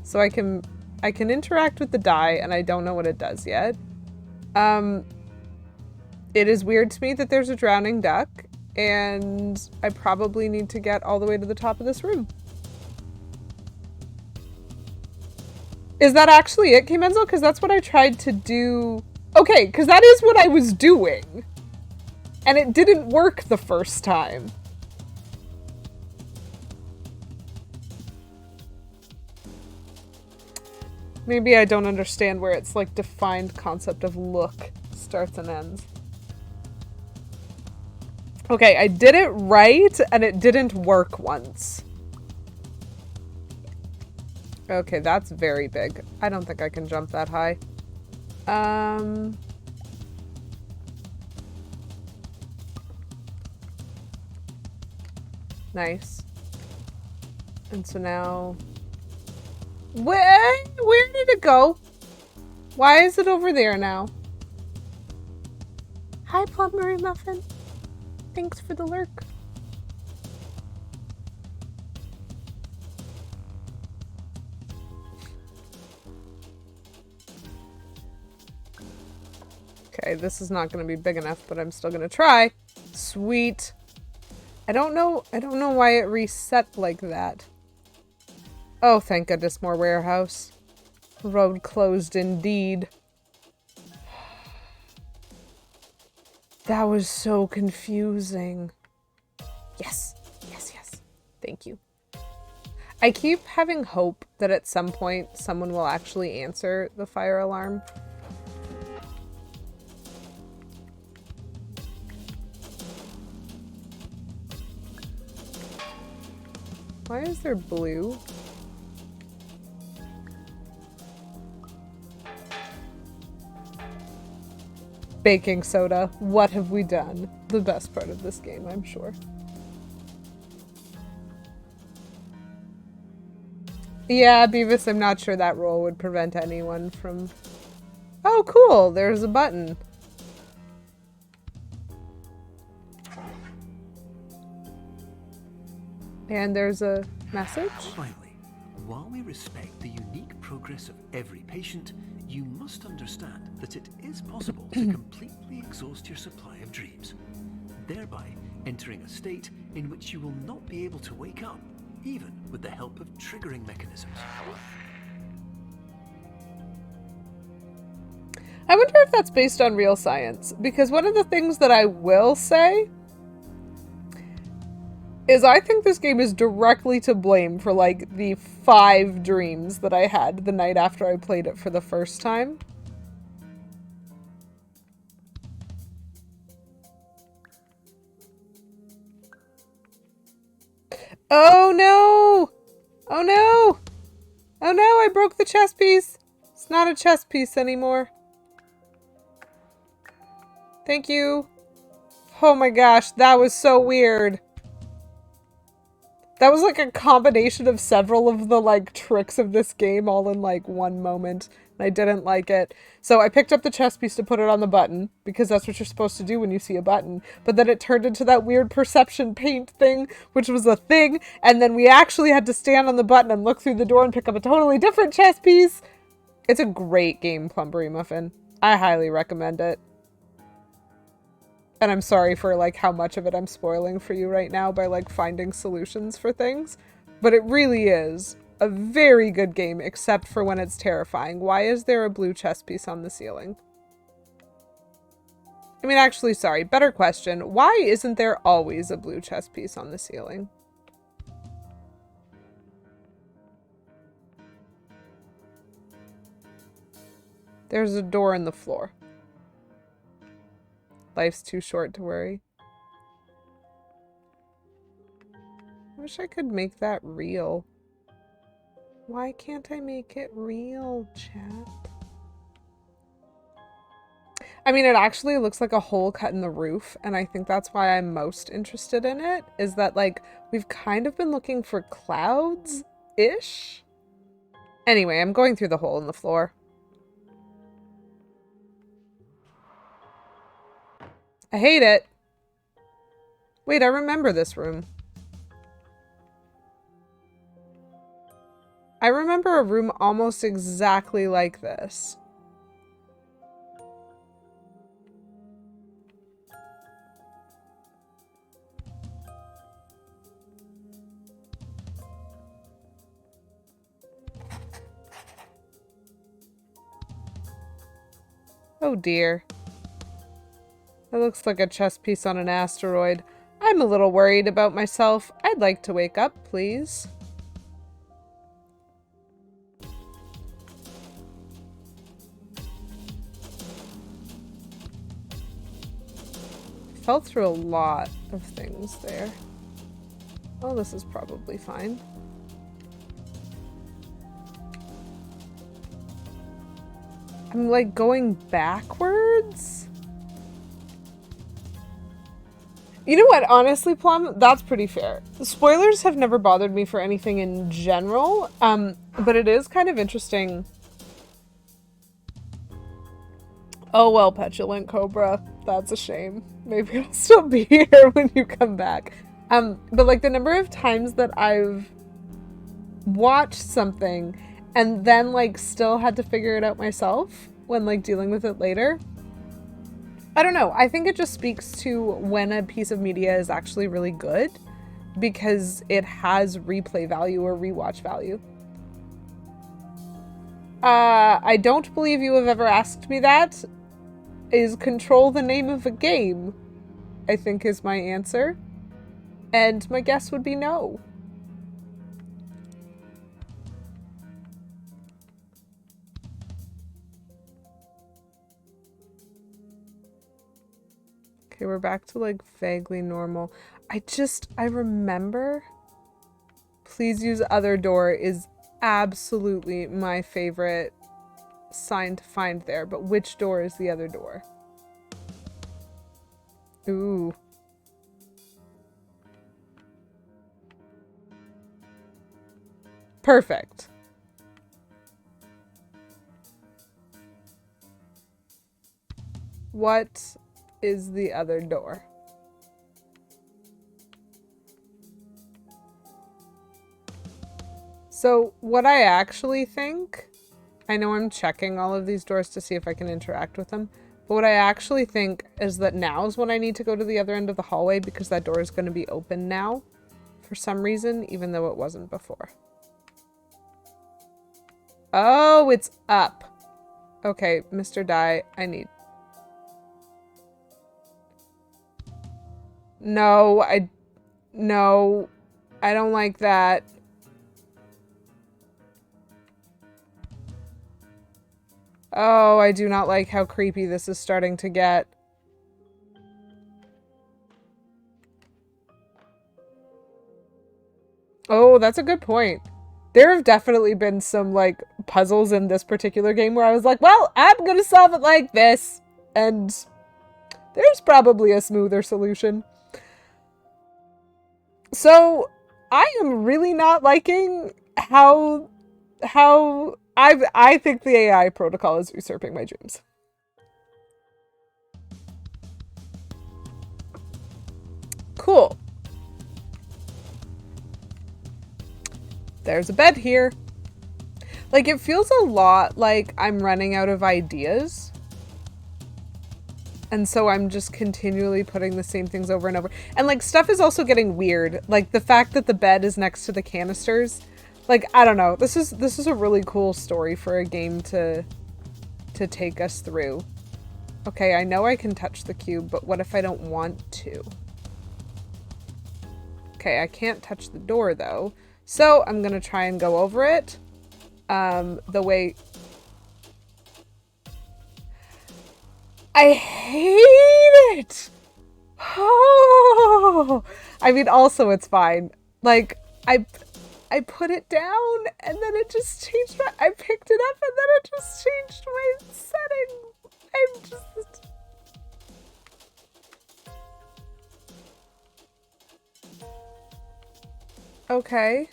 So I can interact with the die, and I don't know what it does yet. It is weird to me that there's a drowning duck, and I probably need to get all the way to the top of this room. Is that actually it, Kimenzo? Because that's what I tried to do. Okay, because that is what I was doing. And it didn't work the first time. Maybe I don't understand where it's like defined concept of look starts and ends. Okay, I did it right and it didn't work once. Okay, that's very big. I don't think I can jump that high. Nice. And so now... Where did it go? Why is it over there now? Hi, Plumberry Muffin. Thanks for the lurk. Okay, this is not going to be big enough, but I'm still going to try. Sweet. I don't know why it reset like that. Oh, thank goodness, more warehouse. Road closed indeed. That was so confusing. Yes, yes, yes. Thank you. I keep having hope that at some point someone will actually answer the fire alarm. Why is there blue? Baking soda. What have we done? The best part of this game, I'm sure. Yeah, Beavis, I'm not sure that rule would prevent anyone from... Oh, cool! There's a button. And there's a message? Finally, while we respect the unique progress of every patient, you must understand that it is possible to completely exhaust your supply of dreams, thereby entering a state in which you will not be able to wake up, even with the help of triggering mechanisms. I wonder if that's based on real science, because one of the things that I will say is I think this game is directly to blame for, like, the 5 dreams that I had the night after I played it for the first time. Oh no! Oh no! Oh no, I broke the chess piece! It's not a chess piece anymore. Thank you. Oh my gosh, that was so weird. That was like a combination of several of the like tricks of this game all in like one moment. And I didn't like it. So I picked up the chess piece to put it on the button because that's what you're supposed to do when you see a button. But then it turned into that weird perception paint thing, which was a thing. And then we actually had to stand on the button and look through the door and pick up a totally different chess piece. It's a great game, Plumbery Muffin. I highly recommend it. And I'm sorry for like how much of it I'm spoiling for you right now by like finding solutions for things. But it really is a very good game, except for when it's terrifying. Why is there a blue chess piece on the ceiling? I mean, actually, sorry, better question. Why isn't there always a blue chess piece on the ceiling? There's a door in the floor. Life's too short to worry. I wish I could make that real. Why can't I make it real, chat? I mean, it actually looks like a hole cut in the roof, and I think that's why I'm most interested in it, is that, like, we've kind of been looking for clouds-ish? Anyway, I'm going through the hole in the floor. I hate it. Wait, I remember this room. I remember a room almost exactly like this. Oh dear. It looks like a chess piece on an asteroid. I'm a little worried about myself. I'd like to wake up, please. Fell through a lot of things there. Oh, this is probably fine. I'm like going backwards? You know what, honestly, Plum, that's pretty fair. Spoilers have never bothered me for anything in general, but it is kind of interesting. Oh well, Petulant Cobra, that's a shame. Maybe I'll still be here when you come back. But like the number of times that I've watched something and then like still had to figure it out myself when like dealing with it later. I don't know. I think it just speaks to when a piece of media is actually really good because it has replay value or rewatch value. I don't believe you have ever asked me that. Is Control the name of a game? I think is my answer. And my guess would be no. Okay, we're back to like vaguely normal. I remember please use other door is absolutely my favorite sign to find there, but which door is the other door? Ooh. Perfect. What is the other door? So what I actually think, I know I'm checking all of these doors to see if I can interact with them, but what I actually think is that now is when I need to go to the other end of the hallway because that door is going to be open now for some reason, even though it wasn't before. Oh, it's up. Okay, Mr. Dye, I need... No, I don't like that. Oh, I do not like how creepy this is starting to get. Oh, that's a good point. There have definitely been some, like, puzzles in this particular game where I was like, well, I'm gonna solve it like this. And there's probably a smoother solution. So, I am really not liking how I think the AI protocol is usurping my dreams. Cool. There's a bed here. Like, it feels a lot like I'm running out of ideas. And so I'm just continually putting the same things over and over. And, like, stuff is also getting weird. Like, the fact that the bed is next to the canisters. Like, I don't know. This is a really cool story for a game to take us through. Okay, I know I can touch the cube, but what if I don't want to? Okay, I can't touch the door, though. So I'm gonna try and go over it. The way... I hate it! Oh! I mean, also it's fine. Like, I put it down and then it just changed my... I picked it up and then it just changed my setting. I'm just... Okay.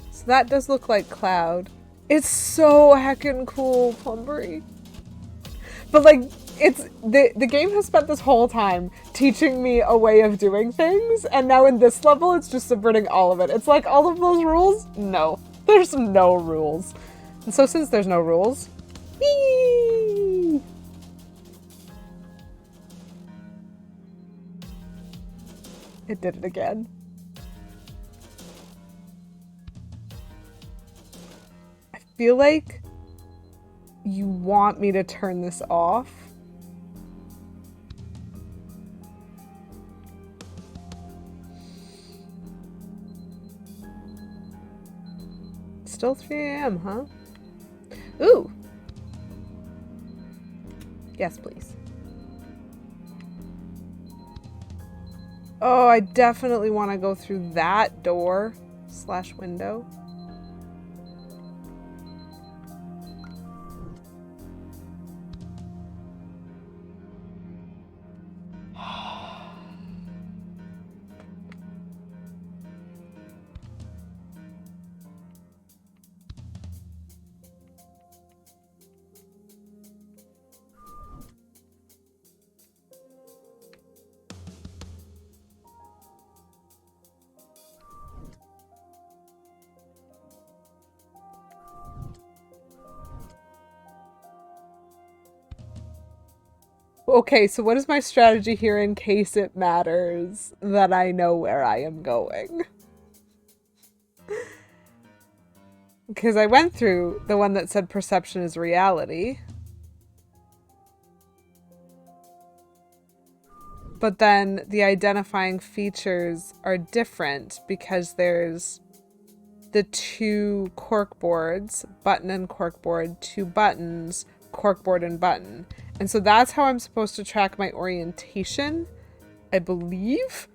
So that does look like Cloud. It's so heckin' cool, Plumbury. But like, it's the game has spent this whole time teaching me a way of doing things, and now in this level, it's just subverting all of it. It's like, all of those rules? No. There's no rules. And so since there's no rules, whee! It did it again. I feel like you want me to turn this off. Still 3 a.m., huh? Ooh. Yes, please. Oh, I definitely want to go through that door / window. Okay, so what is my strategy here in case it matters that I know where I am going? Because I went through the one that said perception is reality. But then the identifying features are different because there's the two corkboards, button and corkboard, two buttons, corkboard and button. And so that's how I'm supposed to track my orientation, I believe.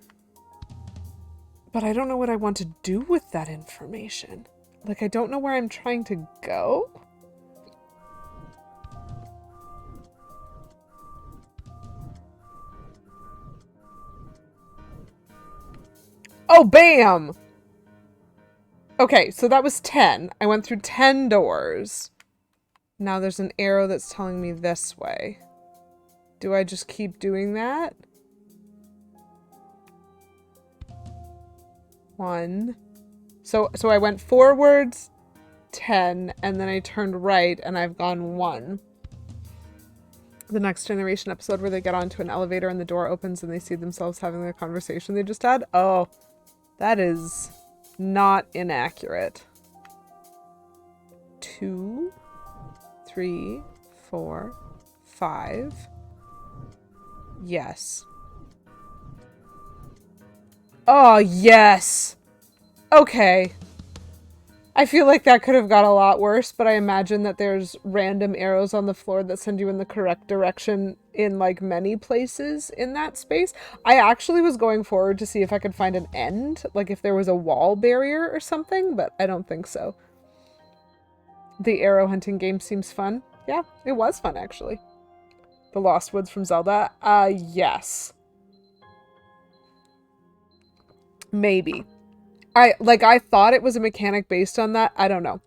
But I don't know what I want to do with that information. Like, I don't know where I'm trying to go. Oh, bam! Okay, so that was 10. I went through 10 doors. Now there's an arrow that's telling me this way. Do I just keep doing that? 1. So I went forwards 10, and then I turned right, and I've gone 1. The Next Generation episode where they get onto an elevator and the door opens and they see themselves having the conversation they just had? Oh, that is not inaccurate. 2, 3, 4, 5. Yes. Oh, yes! Okay. I feel like that could have got a lot worse, but I imagine that there's random arrows on the floor that send you in the correct direction in, like, many places in that space. I actually was going forward to see if I could find an end, like if there was a wall barrier or something, but I don't think so. The arrow hunting game seems fun. Yeah, it was fun, actually. The Lost Woods from Zelda? Yes. Maybe. I thought it was a mechanic based on that. I don't know.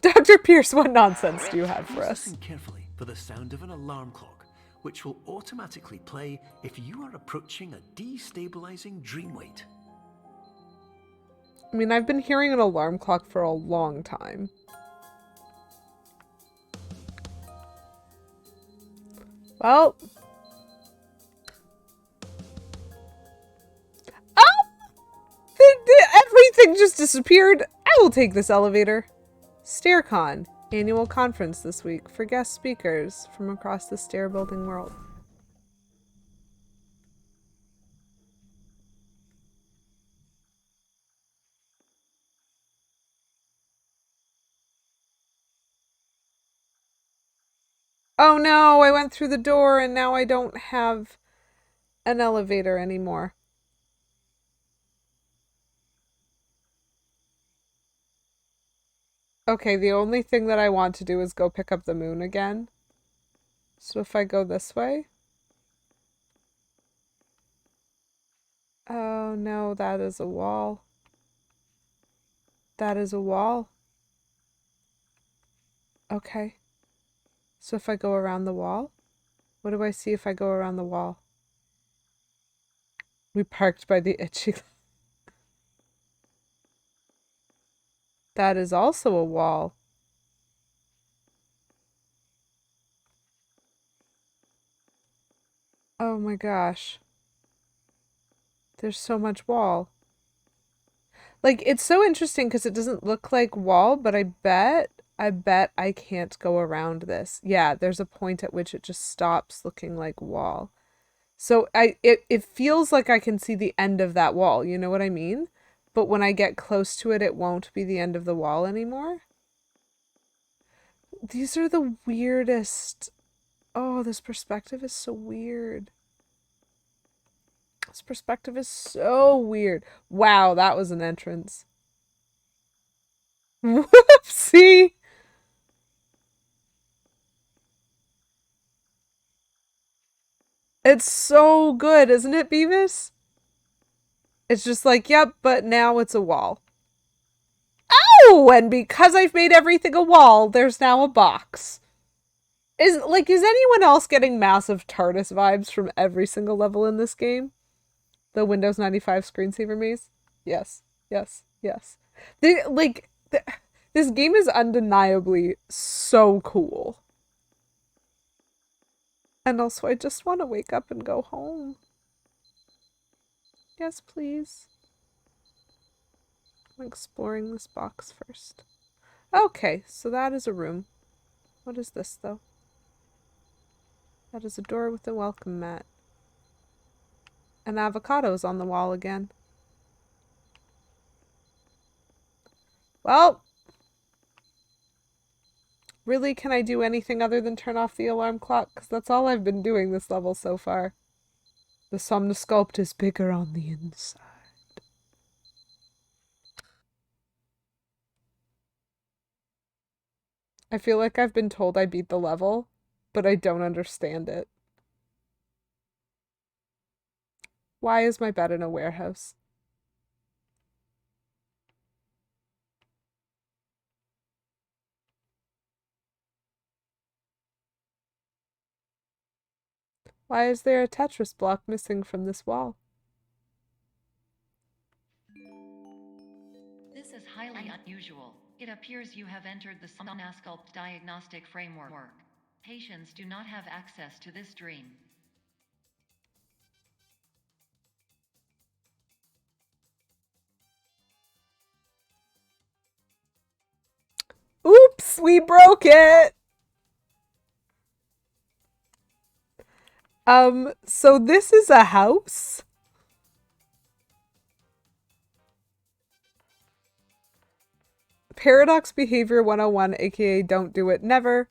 Dr. Pierce, what nonsense do you have for us? Listen carefully for the sound of an alarm clock, which will automatically play if you are approaching a destabilizing dream weight. I mean, I've been hearing an alarm clock for a long time. Well. Everything just disappeared. I will take this elevator. StairCon, annual conference this week for guest speakers from across the stair building world. Oh no, I went through the door and now I don't have an elevator anymore. Okay, the only thing that I want to do is go pick up the moon again. So if I go this way. Oh no, that is a wall. That is a wall. Okay. So if I go around the wall, what do I see if I go around the wall? We parked by the itchy. That is also a wall. Oh my gosh. There's so much wall. Like, it's so interesting because it doesn't look like wall, but I bet I can't go around this. Yeah, there's a point at which it just stops looking like wall. So it feels like I can see the end of that wall, you know what I mean? But when I get close to it, it won't be the end of the wall anymore. These are the weirdest. Oh, this perspective is so weird. This perspective is so weird. Wow, that was an entrance. Whoopsie! It's so good, isn't it, Beavis? It's just like, yep, but now it's a wall. Oh, and because I've made everything a wall, there's now a box. Is anyone else getting massive TARDIS vibes from every single level in this game? The Windows 95 screensaver maze? Yes, yes, yes. This game is undeniably so cool. And also, I just want to wake up and go home. Yes, please. I'm exploring this box first. Okay, so that is a room. What is this, though? That is a door with a welcome mat. And avocados on the wall again. Well, really, can I do anything other than turn off the alarm clock? Because that's all I've been doing this level so far. The Somnosculpt is bigger on the inside. I feel like I've been told I beat the level, but I don't understand it. Why is my bed in a warehouse? Why is there a Tetris block missing from this wall? This is highly unusual. It appears you have entered the Somnasculpt diagnostic framework. Patients do not have access to this dream. Oops, we broke it! So this is a house? Paradox Behavior 101, aka Don't Do It Never.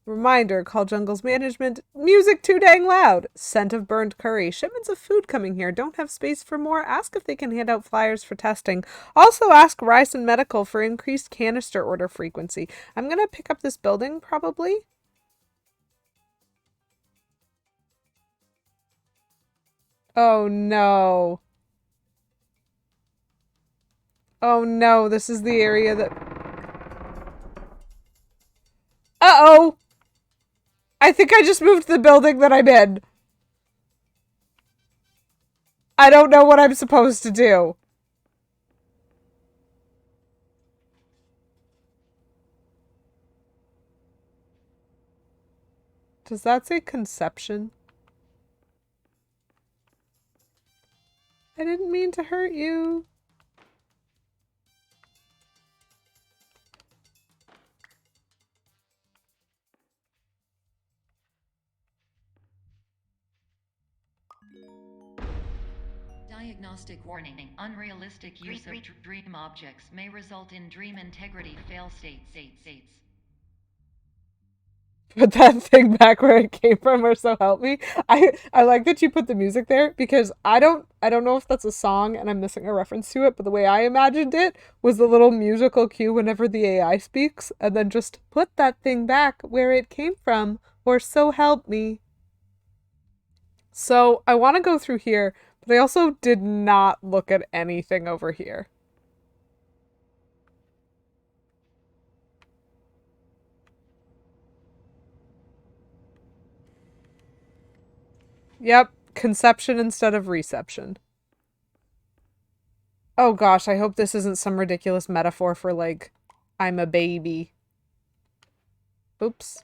Reminder, call Jungle's management. Music too dang loud. Scent of burned curry. Shipments of food coming here. Don't have space for more. Ask if they can hand out flyers for testing. Also ask Ryson Medical for increased canister order frequency. I'm gonna pick up this building, probably. Oh no. Oh no, this is the area that... Uh-oh! I think I just moved the building that I'm in. I don't know what I'm supposed to do. Does that say conception? I didn't mean to hurt you. Diagnostic warning. Unrealistic use of dream objects may result in dream integrity fail states. Put that thing back where it came from, or so help me. I like that you put the music there because I don't know if that's a song and I'm missing a reference to it, but the way I imagined it was the little musical cue whenever the AI speaks, and then just put that thing back where it came from, or so help me. So I want to go through here, but I also did not look at anything over here. Yep, conception instead of reception. Oh gosh, I hope this isn't some ridiculous metaphor for, like, I'm a baby. Oops.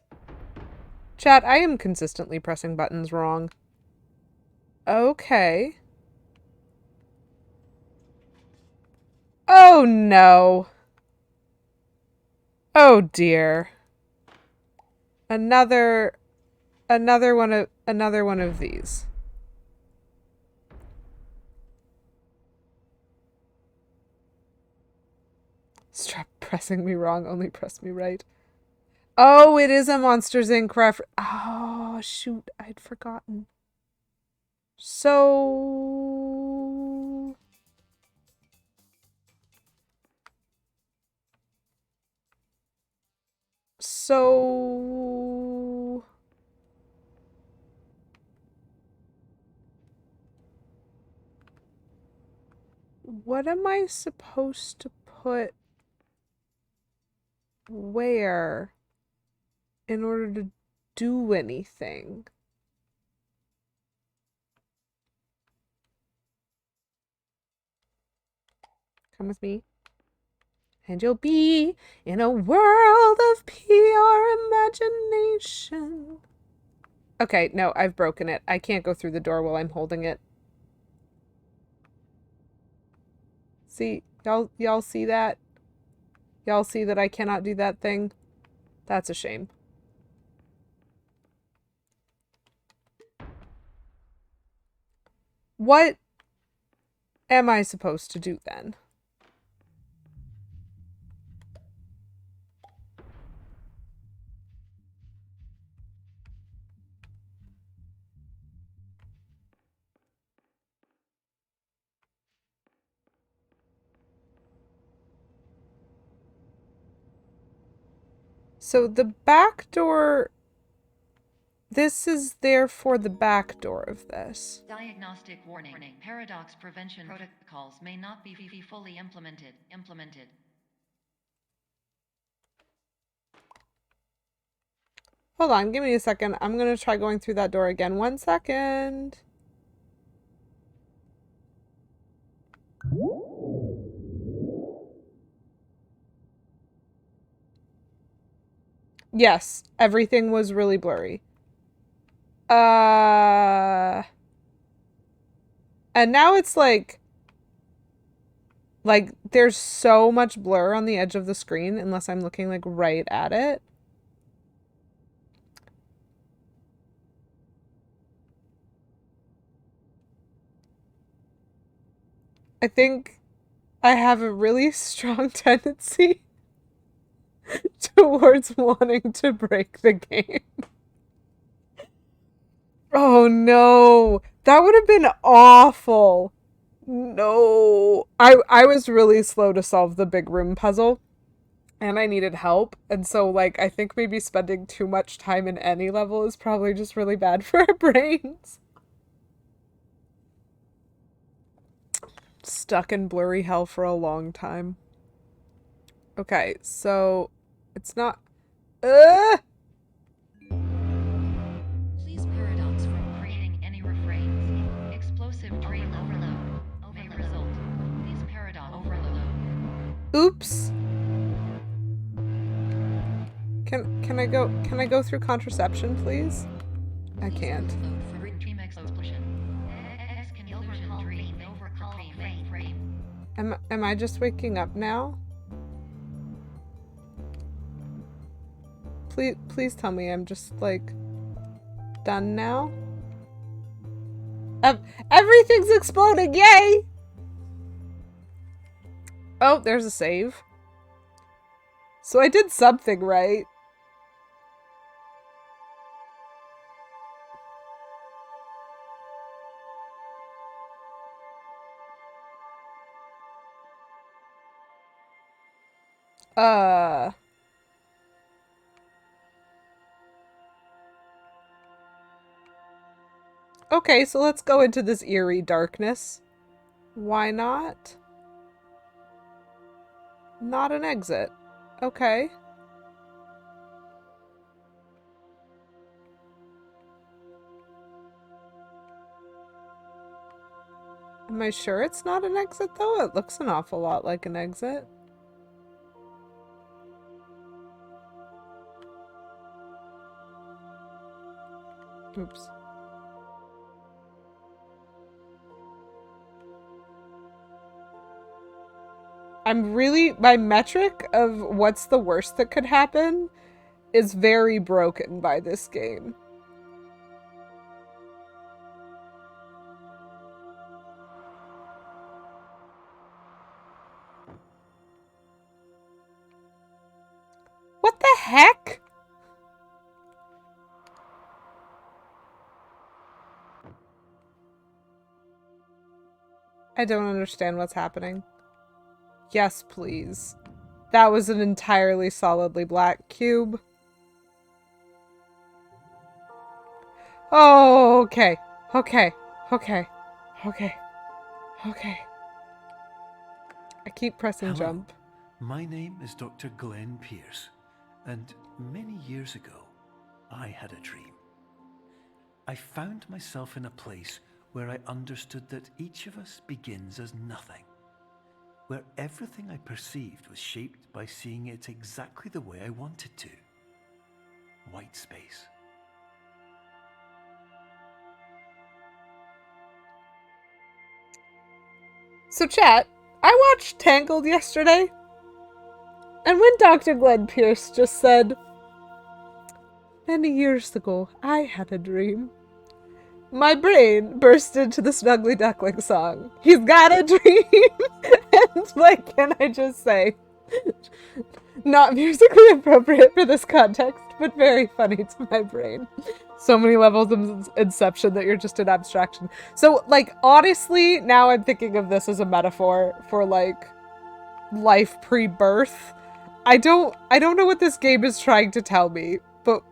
Chat, I am consistently pressing buttons wrong. Okay. Oh no. Oh dear. Another one of these. Stop pressing me wrong, only press me right. Oh, it is a Monsters Inc. reference. Oh, shoot, I'd forgotten. So... what am I supposed to put where in order to do anything? Come with me. And you'll be in a world of pure imagination. Okay, no, I've broken it. I can't go through the door while I'm holding it. See, y'all see that? Y'all see that I cannot do that thing? That's a shame. What am I supposed to do then? So the back door... This is therefore the back door of this. Diagnostic warning. Paradox prevention protocols may not be fully implemented. Hold on, give me a second. I'm gonna try going through that door again. 1 second. Yes, everything was really blurry. And now it's like there's so much blur on the edge of the screen unless I'm looking like right at it. I think I have a really strong tendency towards wanting to break the game. Oh no, that would have been awful. No. I was really slow to solve the big room puzzle and I needed help. And so like I think maybe spending too much time in any level is probably just really bad for our brains. Stuck in blurry hell for a long time. Okay, so it's not Please paradox from creating any refrains. Explosive dream overload may result. Please paradox overload. Oops. Can I go through contraception, please? I can't. Am I just waking up now? Please tell me I'm just like done now. Everything's exploding, yay! Oh, there's a save. So I did something right. Okay, so let's go into this eerie darkness. Why not? Not an exit. Okay. Am I sure it's not an exit, though? It looks an awful lot like an exit. Oops. My metric of what's the worst that could happen is very broken by this game. What the heck? I don't understand what's happening. Yes, please. That was an entirely solidly black cube. Oh, okay. Okay. Okay. Okay. Okay. I keep pressing Hello. jump. My name is Dr. Glenn Pierce, and many years ago, I had a dream. I found myself in a place where I understood that each of us begins as nothing, where everything I perceived was shaped by seeing it exactly the way I wanted to. White space. So chat, I watched Tangled yesterday, and when Dr. Glenn Pierce just said, "Many years ago, I had a dream," my brain burst into the Snuggly Duckling song. He's got a dream! And, like, can I just say, not musically appropriate for this context, but very funny to my brain. So many levels of Inception that you're just an abstraction. So, like, honestly, now I'm thinking of this as a metaphor for, like, life pre-birth. I don't know what this game is trying to tell me, but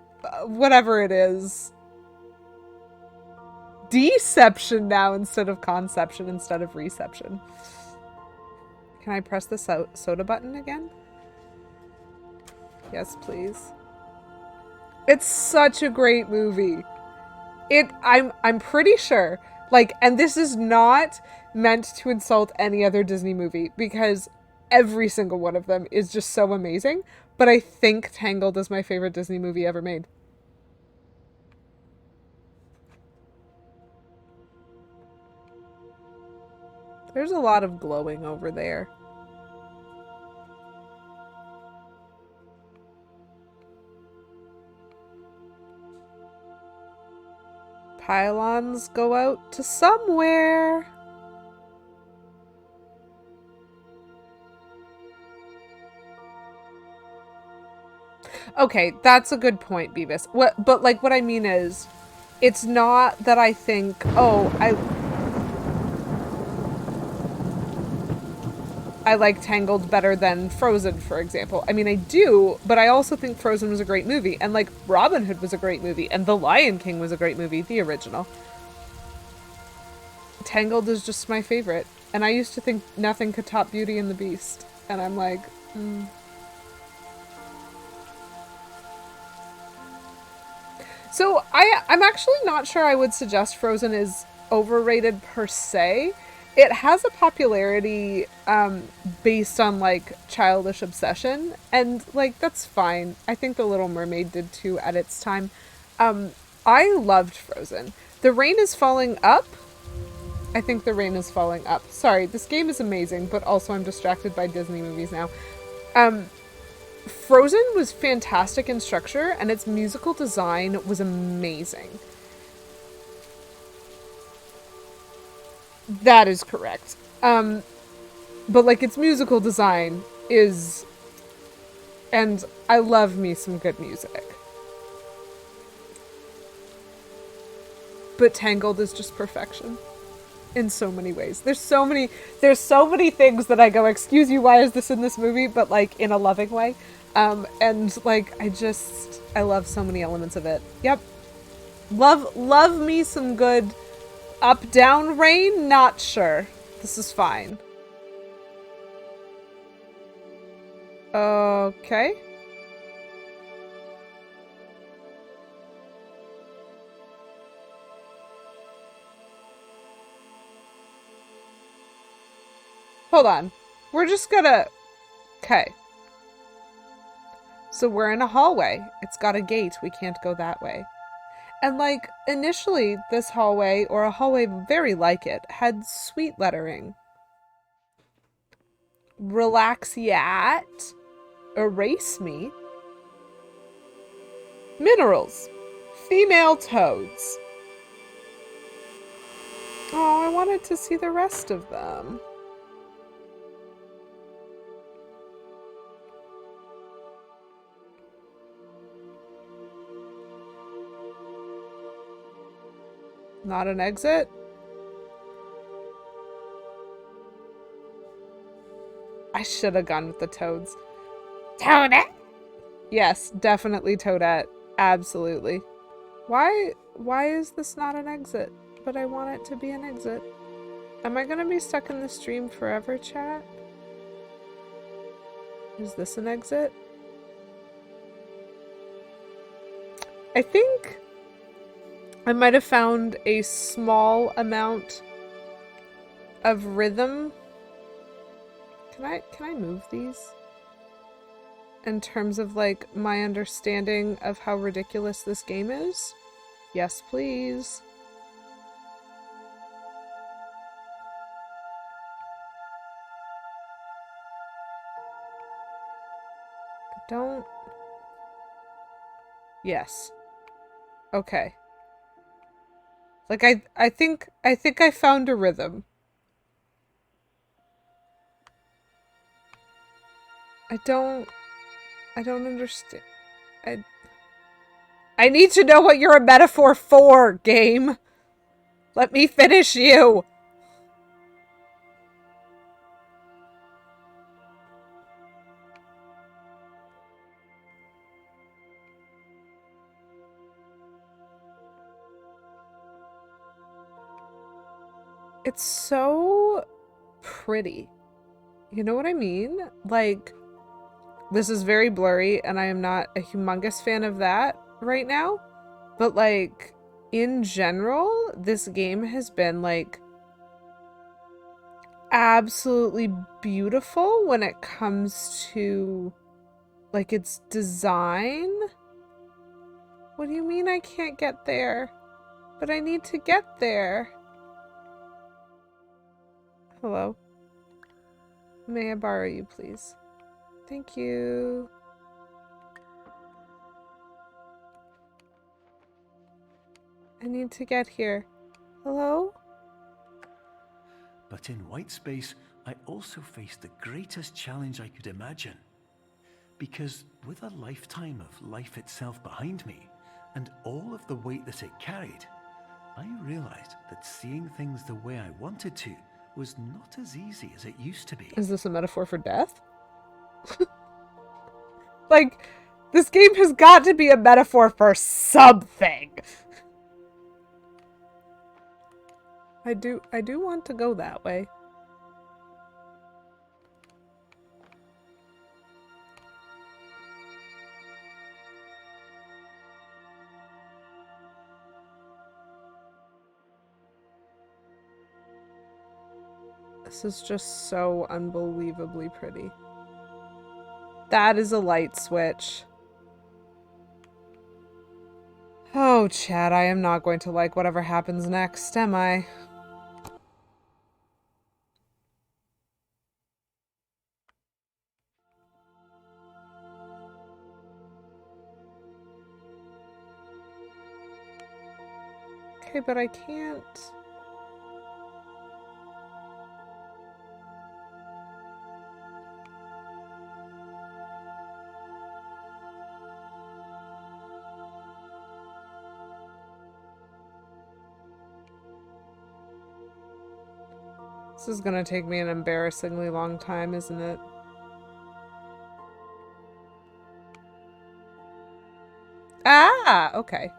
whatever it is. Deception now instead of conception instead of reception. Can I press the soda button again? Yes, please. It's such a great movie. I'm pretty sure, like, and this is not meant to insult any other Disney movie because every single one of them is just so amazing, but I think Tangled is my favorite Disney movie ever made. There's a lot of glowing over there. Pylons go out to somewhere. Okay, that's a good point, Beavis. But like what I mean is, it's not that I think, oh, I like Tangled better than Frozen, for example. I mean, I do, but I also think Frozen was a great movie, and like Robin Hood was a great movie, and The Lion King was a great movie, the original. Tangled is just my favorite, and I used to think nothing could top Beauty and the Beast, and I'm like, So I'm actually not sure I would suggest Frozen is overrated per se. It has a popularity based on like childish obsession, and like that's fine. I think The Little Mermaid did too at its time. I loved Frozen. The Rain is Falling Up. I think The Rain is Falling Up. Sorry, this game is amazing, but also I'm distracted by Disney movies now. Frozen was fantastic in structure, and its musical design was amazing. That is correct. But like its musical design is, and I love me some good music. But Tangled is just perfection in so many ways. There's so many things that I go, excuse you, why is this in this movie? But like in a loving way. And like I love so many elements of it. Yep. Love me some good up down rain, not sure. This is fine. Okay. Hold on. We're just gonna... Okay. So we're in a hallway. It's got a gate. We can't go that way. And like, initially, this hallway, or a hallway very like it, had sweet lettering. Relaxiat. Erase me. Minerals. Female toads. Oh, I wanted to see the rest of them. Not an exit? I should have gone with the toads. Toadette? Yes, definitely Toadette. Absolutely. Why is this not an exit? But I want it to be an exit. Am I gonna be stuck in the stream forever, chat? Is this an exit? I think I might have found a small amount of rhythm. Can I move these? In terms of like my understanding of how ridiculous this game is? Yes, please. don't... Yes. Okay. Like, I think I found a rhythm. I don't understand. I need to know what you're a metaphor for, game. Let me finish you. It's so pretty. You know what I mean? Like, this is very blurry, and I am not a humongous fan of that right now. But, like, in general, this game has been, like, absolutely beautiful when it comes to, like, its design. What do you mean I can't get there? But I need to get there. Hello? May I borrow you, please? Thank you. I need to get here. Hello? But in white space, I also faced the greatest challenge I could imagine. Because with a lifetime of life itself behind me, and all of the weight that it carried, I realized that seeing things the way I wanted to was not as easy as it used to be. Is this a metaphor for death? Like, this game has got to be a metaphor for something. I do want to go that way. This is just so unbelievably pretty. That is a light switch. Oh, Chad, I am not going to like whatever happens next, am I? Okay, but I can't... This is gonna take me an embarrassingly long time, isn't it? Ah, okay.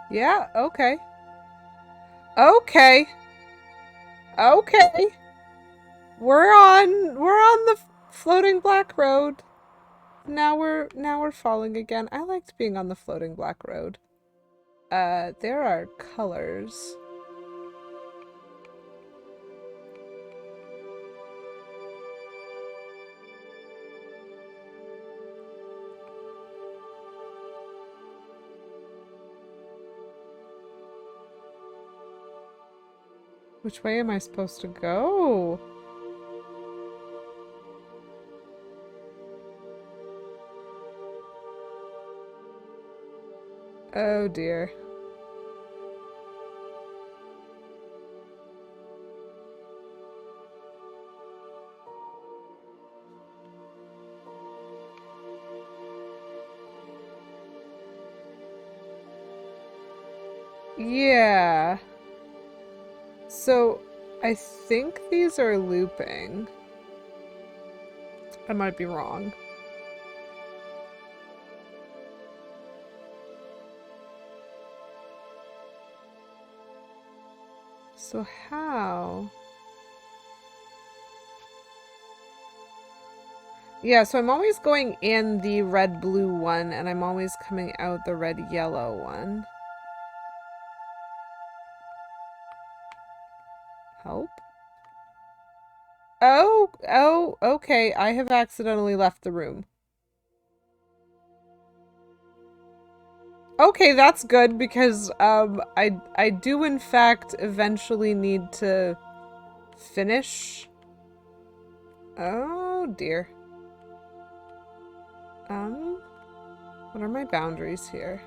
Yeah, okay. Okay. Okay. We're on the floating black road. Now we're falling again. I liked being on the floating black road. There are colors. Which way am I supposed to go? Oh dear. Yeah. So, I think these are looping. I might be wrong. So how? Yeah, so I'm always going in the red-blue one, and I'm always coming out the red-yellow one. Help? Oh, okay. I have accidentally left the room. Okay, that's good because I do in fact eventually need to finish. Oh dear. What are my boundaries here?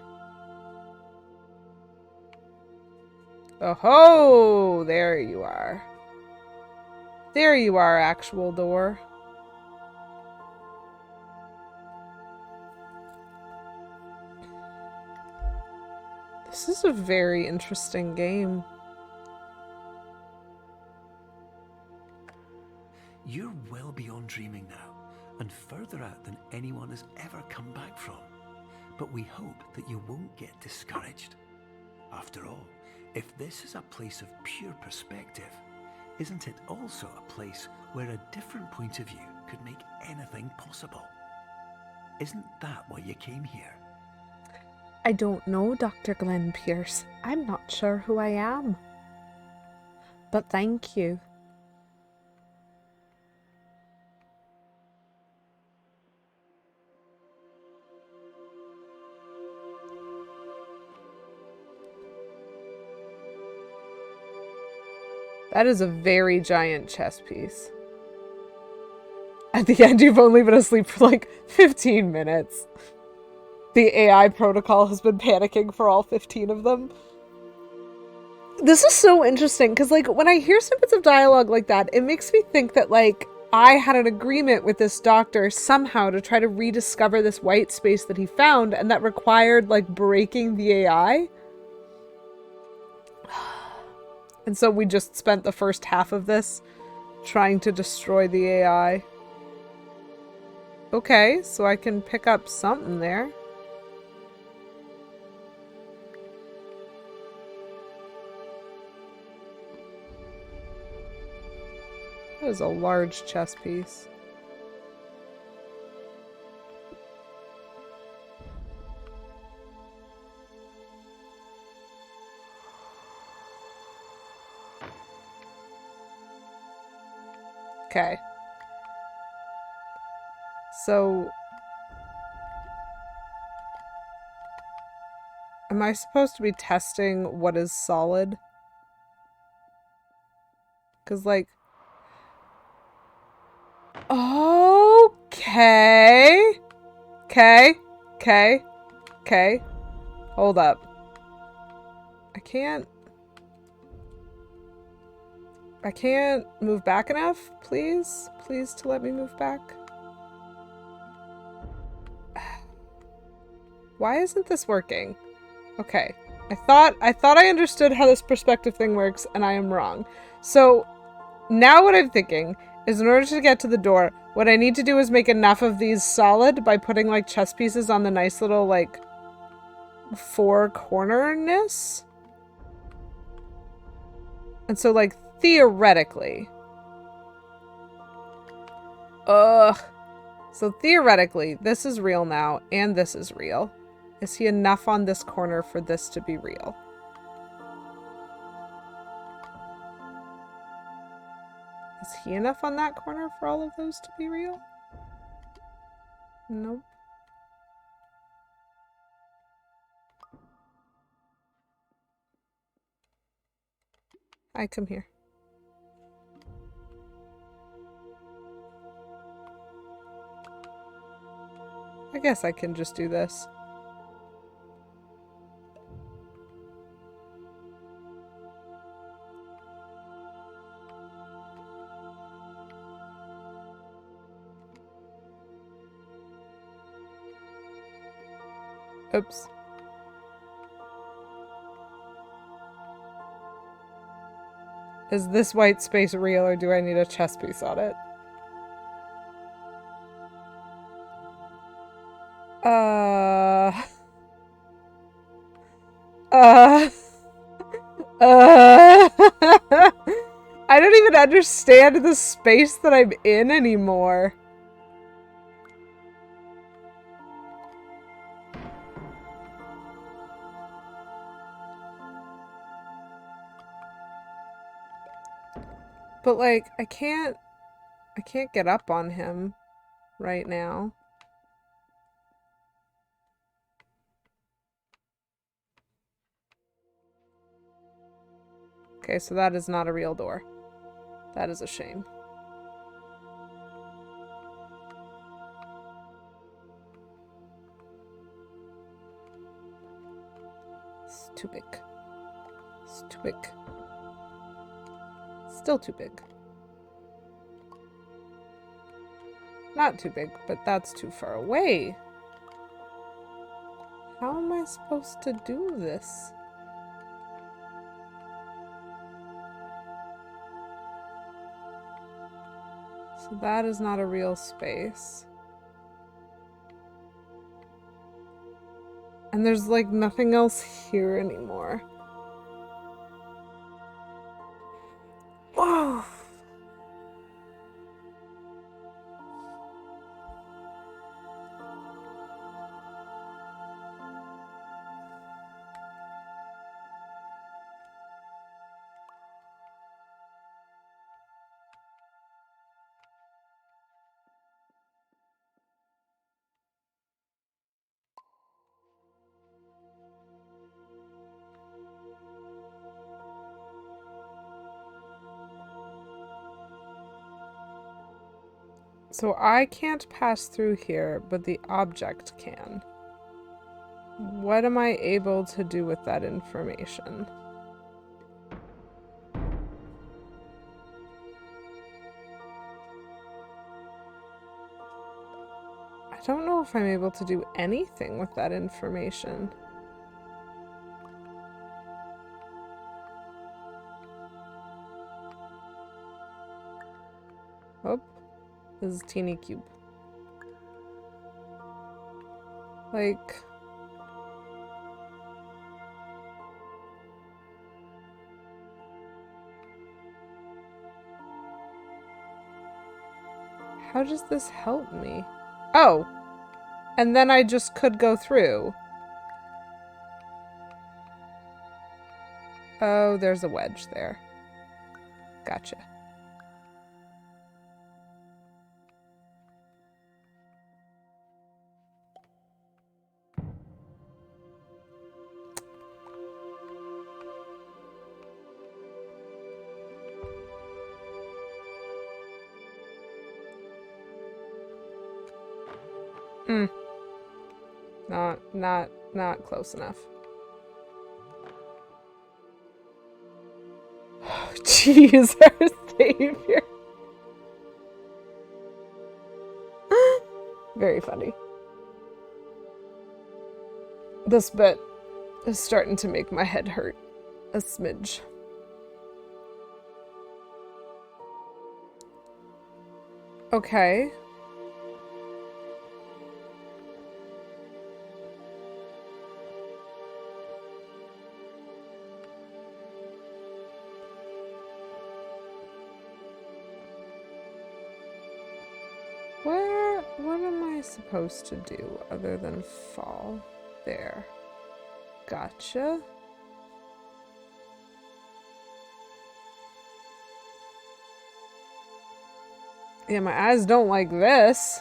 Oh ho! There you are. There you are, actual door. This is a very interesting game. You're well beyond dreaming now, and further out than anyone has ever come back from. But we hope that you won't get discouraged. After all, if this is a place of pure perspective, isn't it also a place where a different point of view could make anything possible? Isn't that why you came here? I don't know, Dr. Glenn Pierce. I'm not sure who I am. But thank you. That is a very giant chess piece. At the end, you've only been asleep for like 15 minutes. The AI protocol has been panicking for all 15 of them. This is so interesting because, like, when I hear snippets of dialogue like that, it makes me think that, like, I had an agreement with this doctor somehow to try to rediscover this white space that he found, and that required, like, breaking the AI. And so we just spent the first half of this trying to destroy the AI. Okay, so I can pick up something there. That is a large chess piece. Okay. So... am I supposed to be testing what is solid? Because, like... okay. Okay. Okay. Okay. Hold up. I can't move back enough, please? Please to let me move back. Why isn't this working? Okay. I thought I understood how this perspective thing works, and I am wrong. So now what I'm thinking is in order to get to the door, what I need to do is make enough of these solid by putting like chess pieces on the nice little like four cornerness. And so like theoretically. Ugh. So theoretically, this is real now, and this is real. Is he enough on this corner for this to be real? Is he enough on that corner for all of those to be real? Nope. I come here. I guess I can just do this. Oops. Is this white space real, or do I need a chess piece on it? Uh... Uh... Uh... I don't even understand the space that I'm in anymore. But like, I can't get up on him right now. Okay, so that is not a real door. That is a shame. It's too big. It's too big. Still too big. Not too big, but that's too far away. How am I supposed to do this? So that is not a real space. And there's like nothing else here anymore. Whoa! So I can't pass through here, but the object can. What am I able to do with that information? I don't know if I'm able to do anything with that information. Oh, this is a teeny cube. Like... how does this help me? Oh! And then I just could go through. Oh, there's a wedge there. Gotcha. Not close enough. Jeez, our savior. Very funny. This bit is starting to make my head hurt a smidge. Okay. What am I supposed to do other than fall? There. Gotcha. Yeah, my eyes don't like this.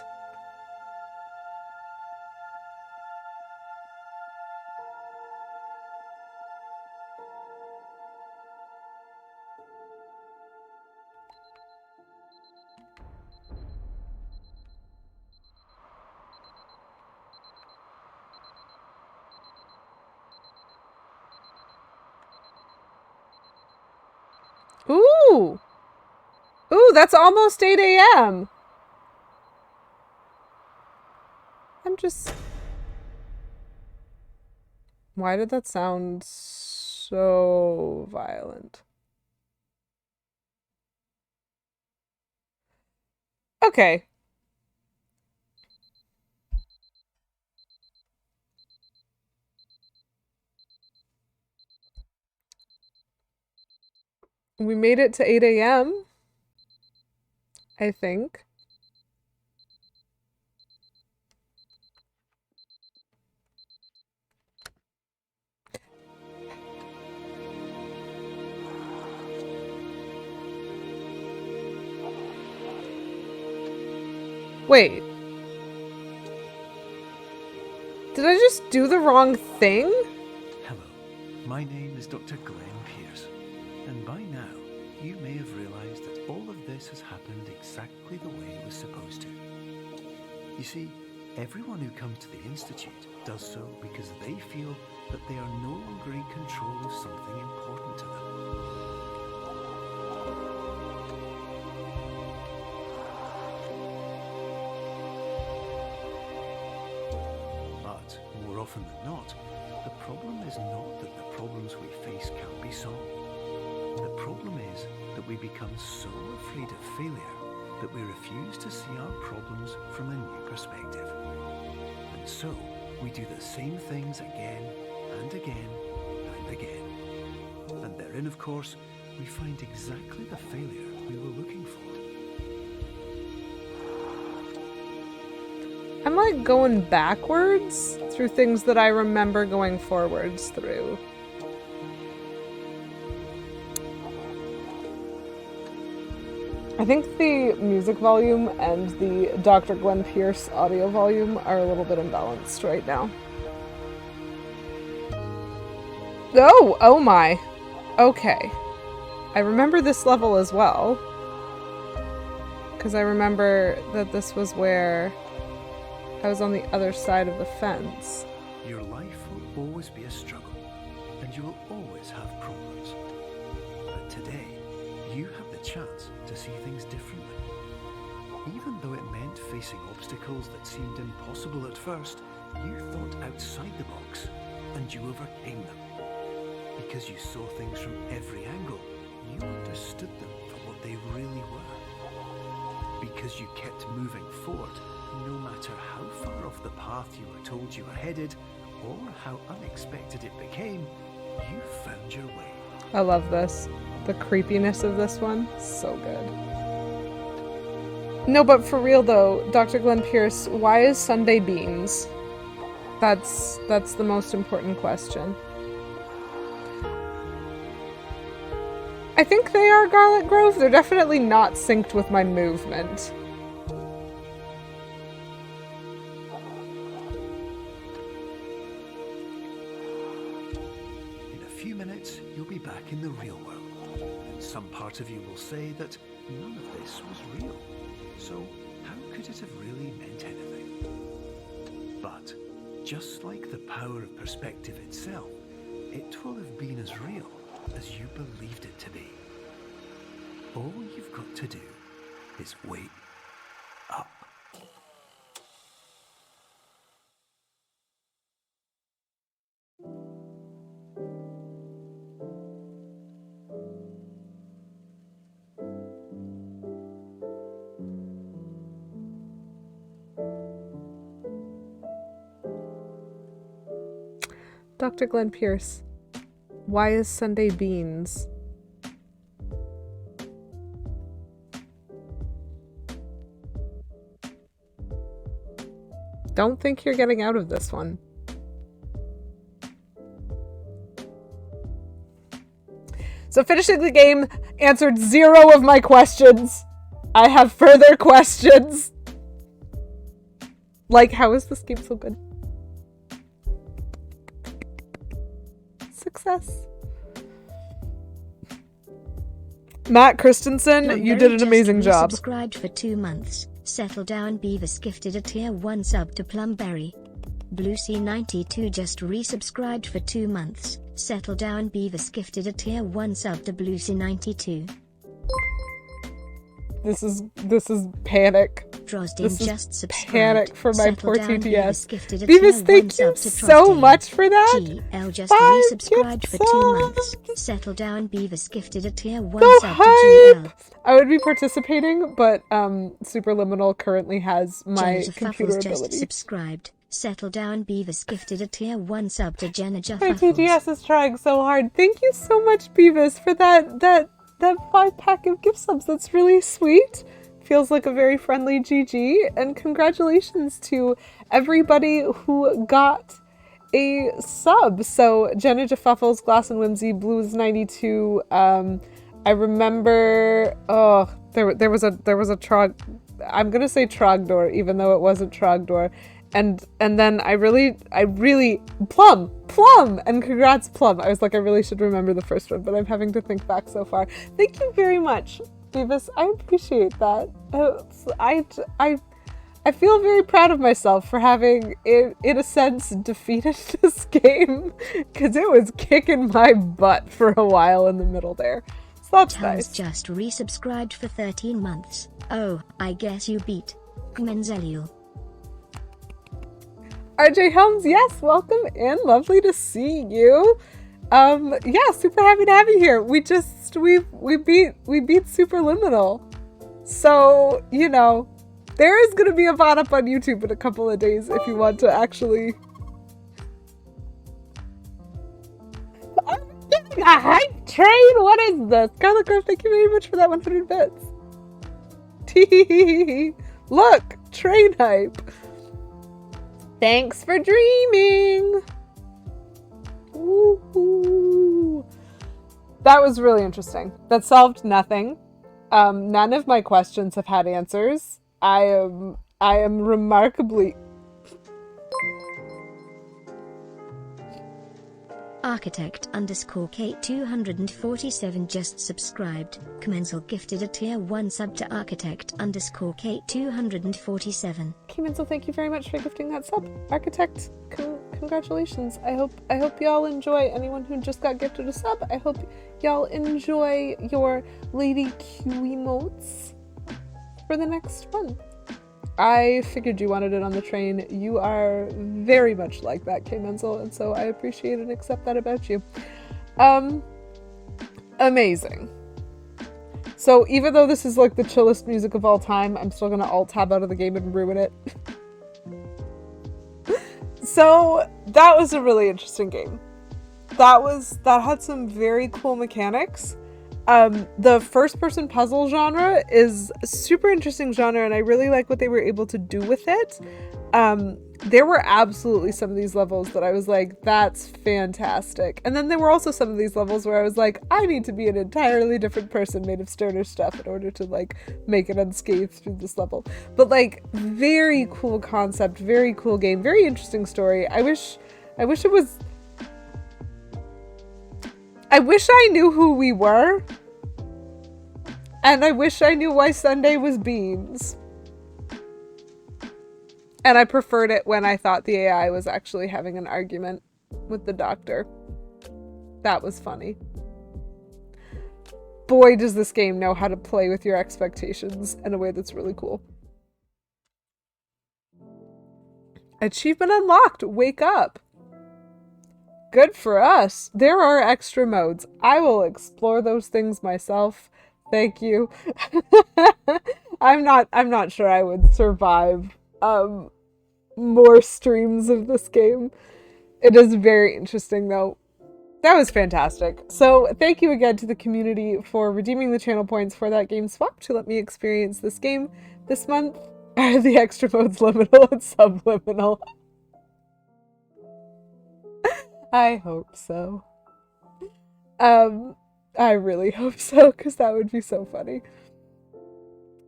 Ooh! Ooh, that's almost 8 a.m. I'm just... why did that sound so violent? Okay. We made it to 8 a.m. I think. Wait. Did I just do the wrong thing? Hello, my name is Dr. Glenn Pierce. And by now, you may have realised that all of this has happened exactly the way it was supposed to. You see, everyone who comes to the Institute does so because they feel that they are no longer in control of something important to them. But more often than not, the problem is not that the problems we face can't be solved. The problem is that we become so afraid of failure that we refuse to see our problems from a new perspective. And so, we do the same things again and again and again. And therein, of course, we find exactly the failure we were looking for. I'm like going backwards through things that I remember going forwards through. I think the music volume and the Dr. Glenn Pierce audio volume are a little bit imbalanced right now. Oh my. Okay. I remember this level as well. Because I remember that this was where I was on the other side of the fence. Your life will always be a struggle, and you will always have problems. But today, you have the chance to see things differently. Even though it meant facing obstacles that seemed impossible at first, you thought outside the box, and you overcame them. Because you saw things from every angle, you understood them for what they really were. Because you kept moving forward, no matter how far off the path you were told you were headed, or how unexpected it became, you found your way. I love this. The creepiness of this one, so good. No, but for real though, Dr. Glenn Pierce, why is Sunday beans? That's the most important question. I think they are Garlic Grove. They're definitely not synced with my movement. In a few minutes, you'll be back in the real world. And some part of you will say that none of this was real. So how could it have really meant anything? But just like the power of perspective itself, it will have been as real as you believed it to be. All you've got to do is wait up. Dr. Glenn Pierce, why is Sunday beans? Don't think you're getting out of this one. So finishing the game answered 0 of my questions. I have further questions. Like, how is this game so good? Success. Matt Christensen, you did an amazing job. Subscribed for 2 months. Settle Down Beavis gifted a tier 1 sub to Plumberry. BlueC92 just resubscribed for 2 months. Settle Down Beavis gifted a tier 1 sub to BlueC92. This is panic. Drosdin This is just subscribed. panic for my Settle poor Down TTS. Beavis gifted a Beavis, tier thank 1 you sub to so Drosdin. much for that. GL just 5 resubscribed for gift 2 months. subs. Settle Down Beavis gifted a tier 1 Go sub hype! to GL. I would be participating, but Superliminal currently has my Jennifer computer Fuffles just ability. subscried. Settle Down Beavis gifted a tier 1 sub to Jennifer My Fuffles. TTS is trying so hard. Thank you so much, Beavis, for that 5-pack of gift subs. That's really sweet. Feels like a very friendly GG. And congratulations to everybody who got a sub. So Jenna Jaffuffles, Glass and Whimsy, Blues 92. I remember. Oh, there was a Trog. I'm gonna say Trogdor, even though it wasn't Trogdor. and then I really Plum, and congrats Plum. I was like, I really should remember the first one, but I'm having to think back so far. Thank you very much, Beavis. I appreciate that. I feel very proud of myself for having, in a sense, defeated this game, because it was kicking my butt for a while in the middle there. So that's Tons nice. just resubscribed for 13 months. Oh, I guess you beat Menzelio. RJ Helms, yes, welcome in. Lovely to see you. Yeah, super happy to have you here. We beat Superliminal. So, you know, there is going to be a VOD up on YouTube in a couple of days if you want to actually... I'm getting a hype train! What is this? Scarlet Grove, thank you very much for that 100 bits. Look! Train hype! Thanks for dreaming! Woo-hoo. That was really interesting. That solved nothing. None of my questions have had answers. I am remarkably... Architect_Kate247 just subscribed. Commensal gifted a tier 1 sub to Architect_Kate247. Kimenzel, thank you very much for gifting that sub. Architect, congratulations. I hope y'all enjoy. Anyone who just got gifted a sub, I hope y'all enjoy your Lady Q emotes for the next one. I figured you wanted it on the train. You are very much like that, Kimenzel, and so I appreciate and accept that about you. Amazing. So even though this is like the chillest music of all time, I'm still gonna alt-tab out of the game and ruin it. So that was a really interesting game. That had some very cool mechanics. The first-person puzzle genre is a super interesting genre, and I really like what they were able to do with it. There were absolutely some of these levels that I was like, that's fantastic. And then there were also some of these levels where I was like, I need to be an entirely different person made of sterner stuff in order to like make it unscathed through this level. But like, very cool concept, very cool game, very interesting story. I wish I knew who we were. And I wish I knew why Sunday was beans. And I preferred it when I thought the AI was actually having an argument with the doctor. That was funny. Boy, does this game know how to play with your expectations in a way that's really cool. Achievement unlocked! Wake up! Good for us. There are extra modes. I will explore those things myself. Thank you. I'm not sure I would survive more streams of this game. It is very interesting though. That was fantastic. So thank you again to the community for redeeming the channel points for that game swap to let me experience this game this month. The extra modes liminal and subliminal. I hope so. I really hope so, because that would be so funny.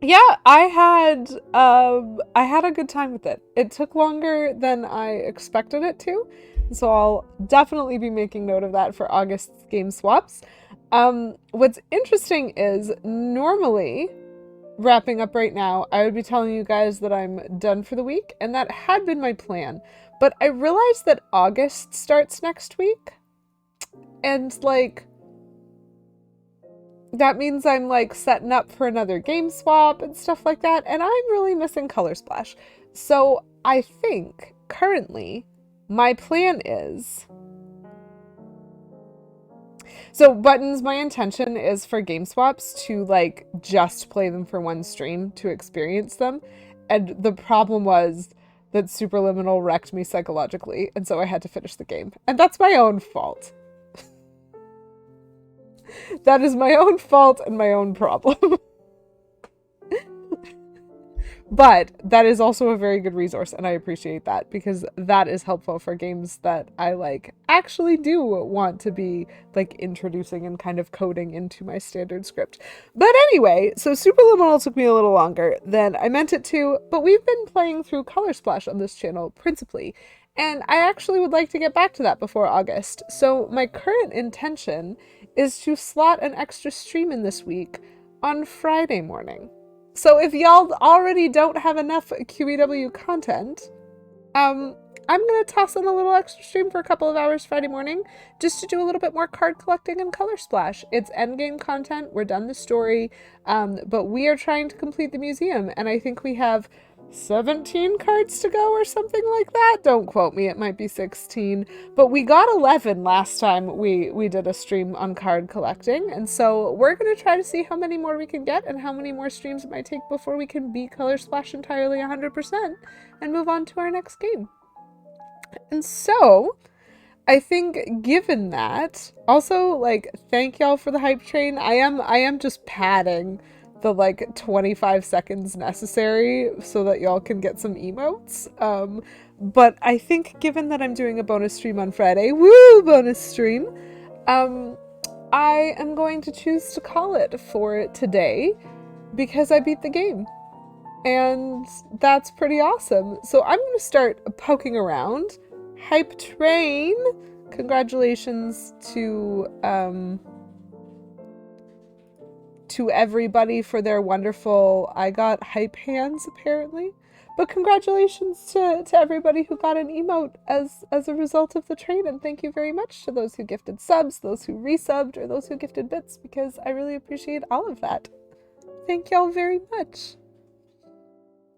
Yeah, I had a good time with it. It took longer than I expected it to, so I'll definitely be making note of that for August's game swaps. What's interesting is normally, wrapping up right now, I would be telling you guys that I'm done for the week, and that had been my plan. But I realized that August starts next week, and like, that means I'm like setting up for another game swap and stuff like that, and I'm really missing Color Splash. So I think currently my plan is... So Buttons, my intention is for game swaps to like just play them for one stream to experience them. And the problem was that Superliminal wrecked me psychologically, and so I had to finish the game. And that's my own fault. That is my own fault and my own problem. But that is also a very good resource, and I appreciate that because that is helpful for games that I like actually do want to be like introducing and kind of coding into my standard script. But anyway, so Superliminal took me a little longer than I meant it to, but we've been playing through Color Splash on this channel principally, and I actually would like to get back to that before August. So my current intention is to slot an extra stream in this week on Friday morning. So if y'all already don't have enough QEW content, I'm gonna toss in a little extra stream for a couple of hours Friday morning just to do a little bit more card collecting and Color Splash. It's endgame content, we're done the story, but we are trying to complete the museum, and I think we have 17 cards to go or something like that. Don't quote me, it might be 16. But we got 11 last time we did a stream on card collecting, and so we're going to try to see how many more we can get and how many more streams it might take before we can beat Color Splash entirely 100% and move on to our next game. And so I think given that, also like thank y'all for the hype train. I am just padding the like 25 seconds necessary so that y'all can get some emotes. But I think given that I'm doing a bonus stream on Friday, woo, bonus stream, I am going to choose to call it for today because I beat the game. And that's pretty awesome. So I'm going to start poking around. Hype train. Congratulations to everybody for their wonderful, I got hype hands apparently, but congratulations to everybody who got an emote as a result of the train, and thank you very much to those who gifted subs, those who resubbed, or those who gifted bits, because I really appreciate all of that. Thank y'all very much.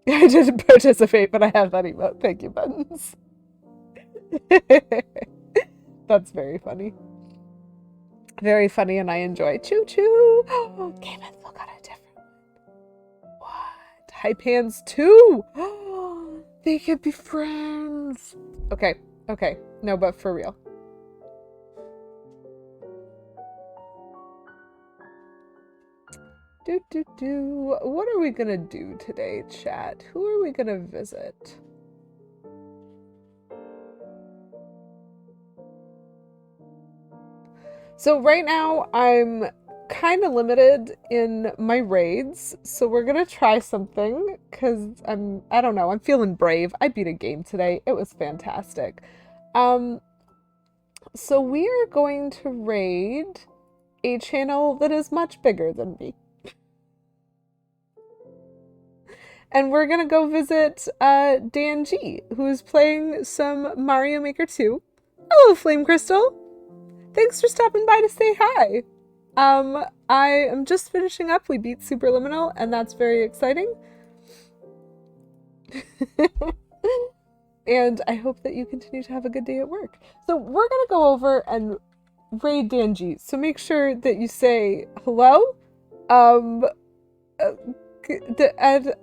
I didn't participate, but I have that emote. Thank you, Buttons. That's very funny. Very funny, and I enjoy. Choo choo! Oh, Game and Phil got a different one. What? Hype hands too! They could be friends. Okay, okay. No, but for real. What are we gonna do today, chat? Who are we gonna visit? So right now I'm kind of limited in my raids, so we're gonna try something because I don't know, I'm feeling brave. I beat a game today. It was fantastic. So we are going to raid a channel that is much bigger than me. And we're gonna go visit Dan G, who is playing some Mario Maker 2. Hello, Flame Crystal! Thanks for stopping by to say hi. I am just finishing up. We beat Superliminal, and that's very exciting. And I hope that you continue to have a good day at work. So we're gonna go over and raid Danji. So make sure that you say hello. I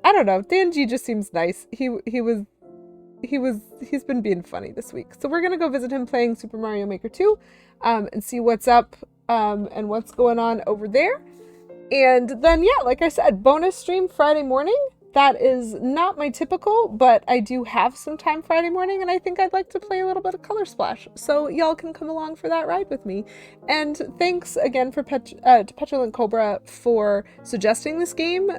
don't know. Danji just seems nice. He's been being funny this week. So we're gonna go visit him playing Super Mario Maker 2. And see what's up and what's going on over there. And then, yeah, like I said, bonus stream Friday morning. That is not my typical, but I do have some time Friday morning, and I think I'd like to play a little bit of Color Splash. So y'all can come along for that ride with me. And thanks again to Petulant Cobra for suggesting this game,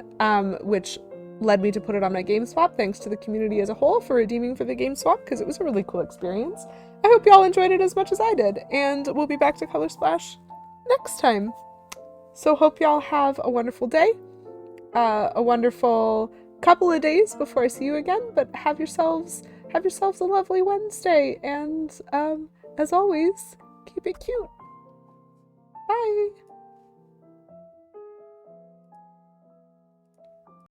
which led me to put it on my game swap. Thanks to the community as a whole for redeeming for the game swap, because it was a really cool experience. I hope y'all enjoyed it as much as I did, and we'll be back to Color Splash next time. So hope y'all have a wonderful day, a wonderful couple of days before I see you again, but have yourselves a lovely Wednesday, and as always, keep it cute. Bye!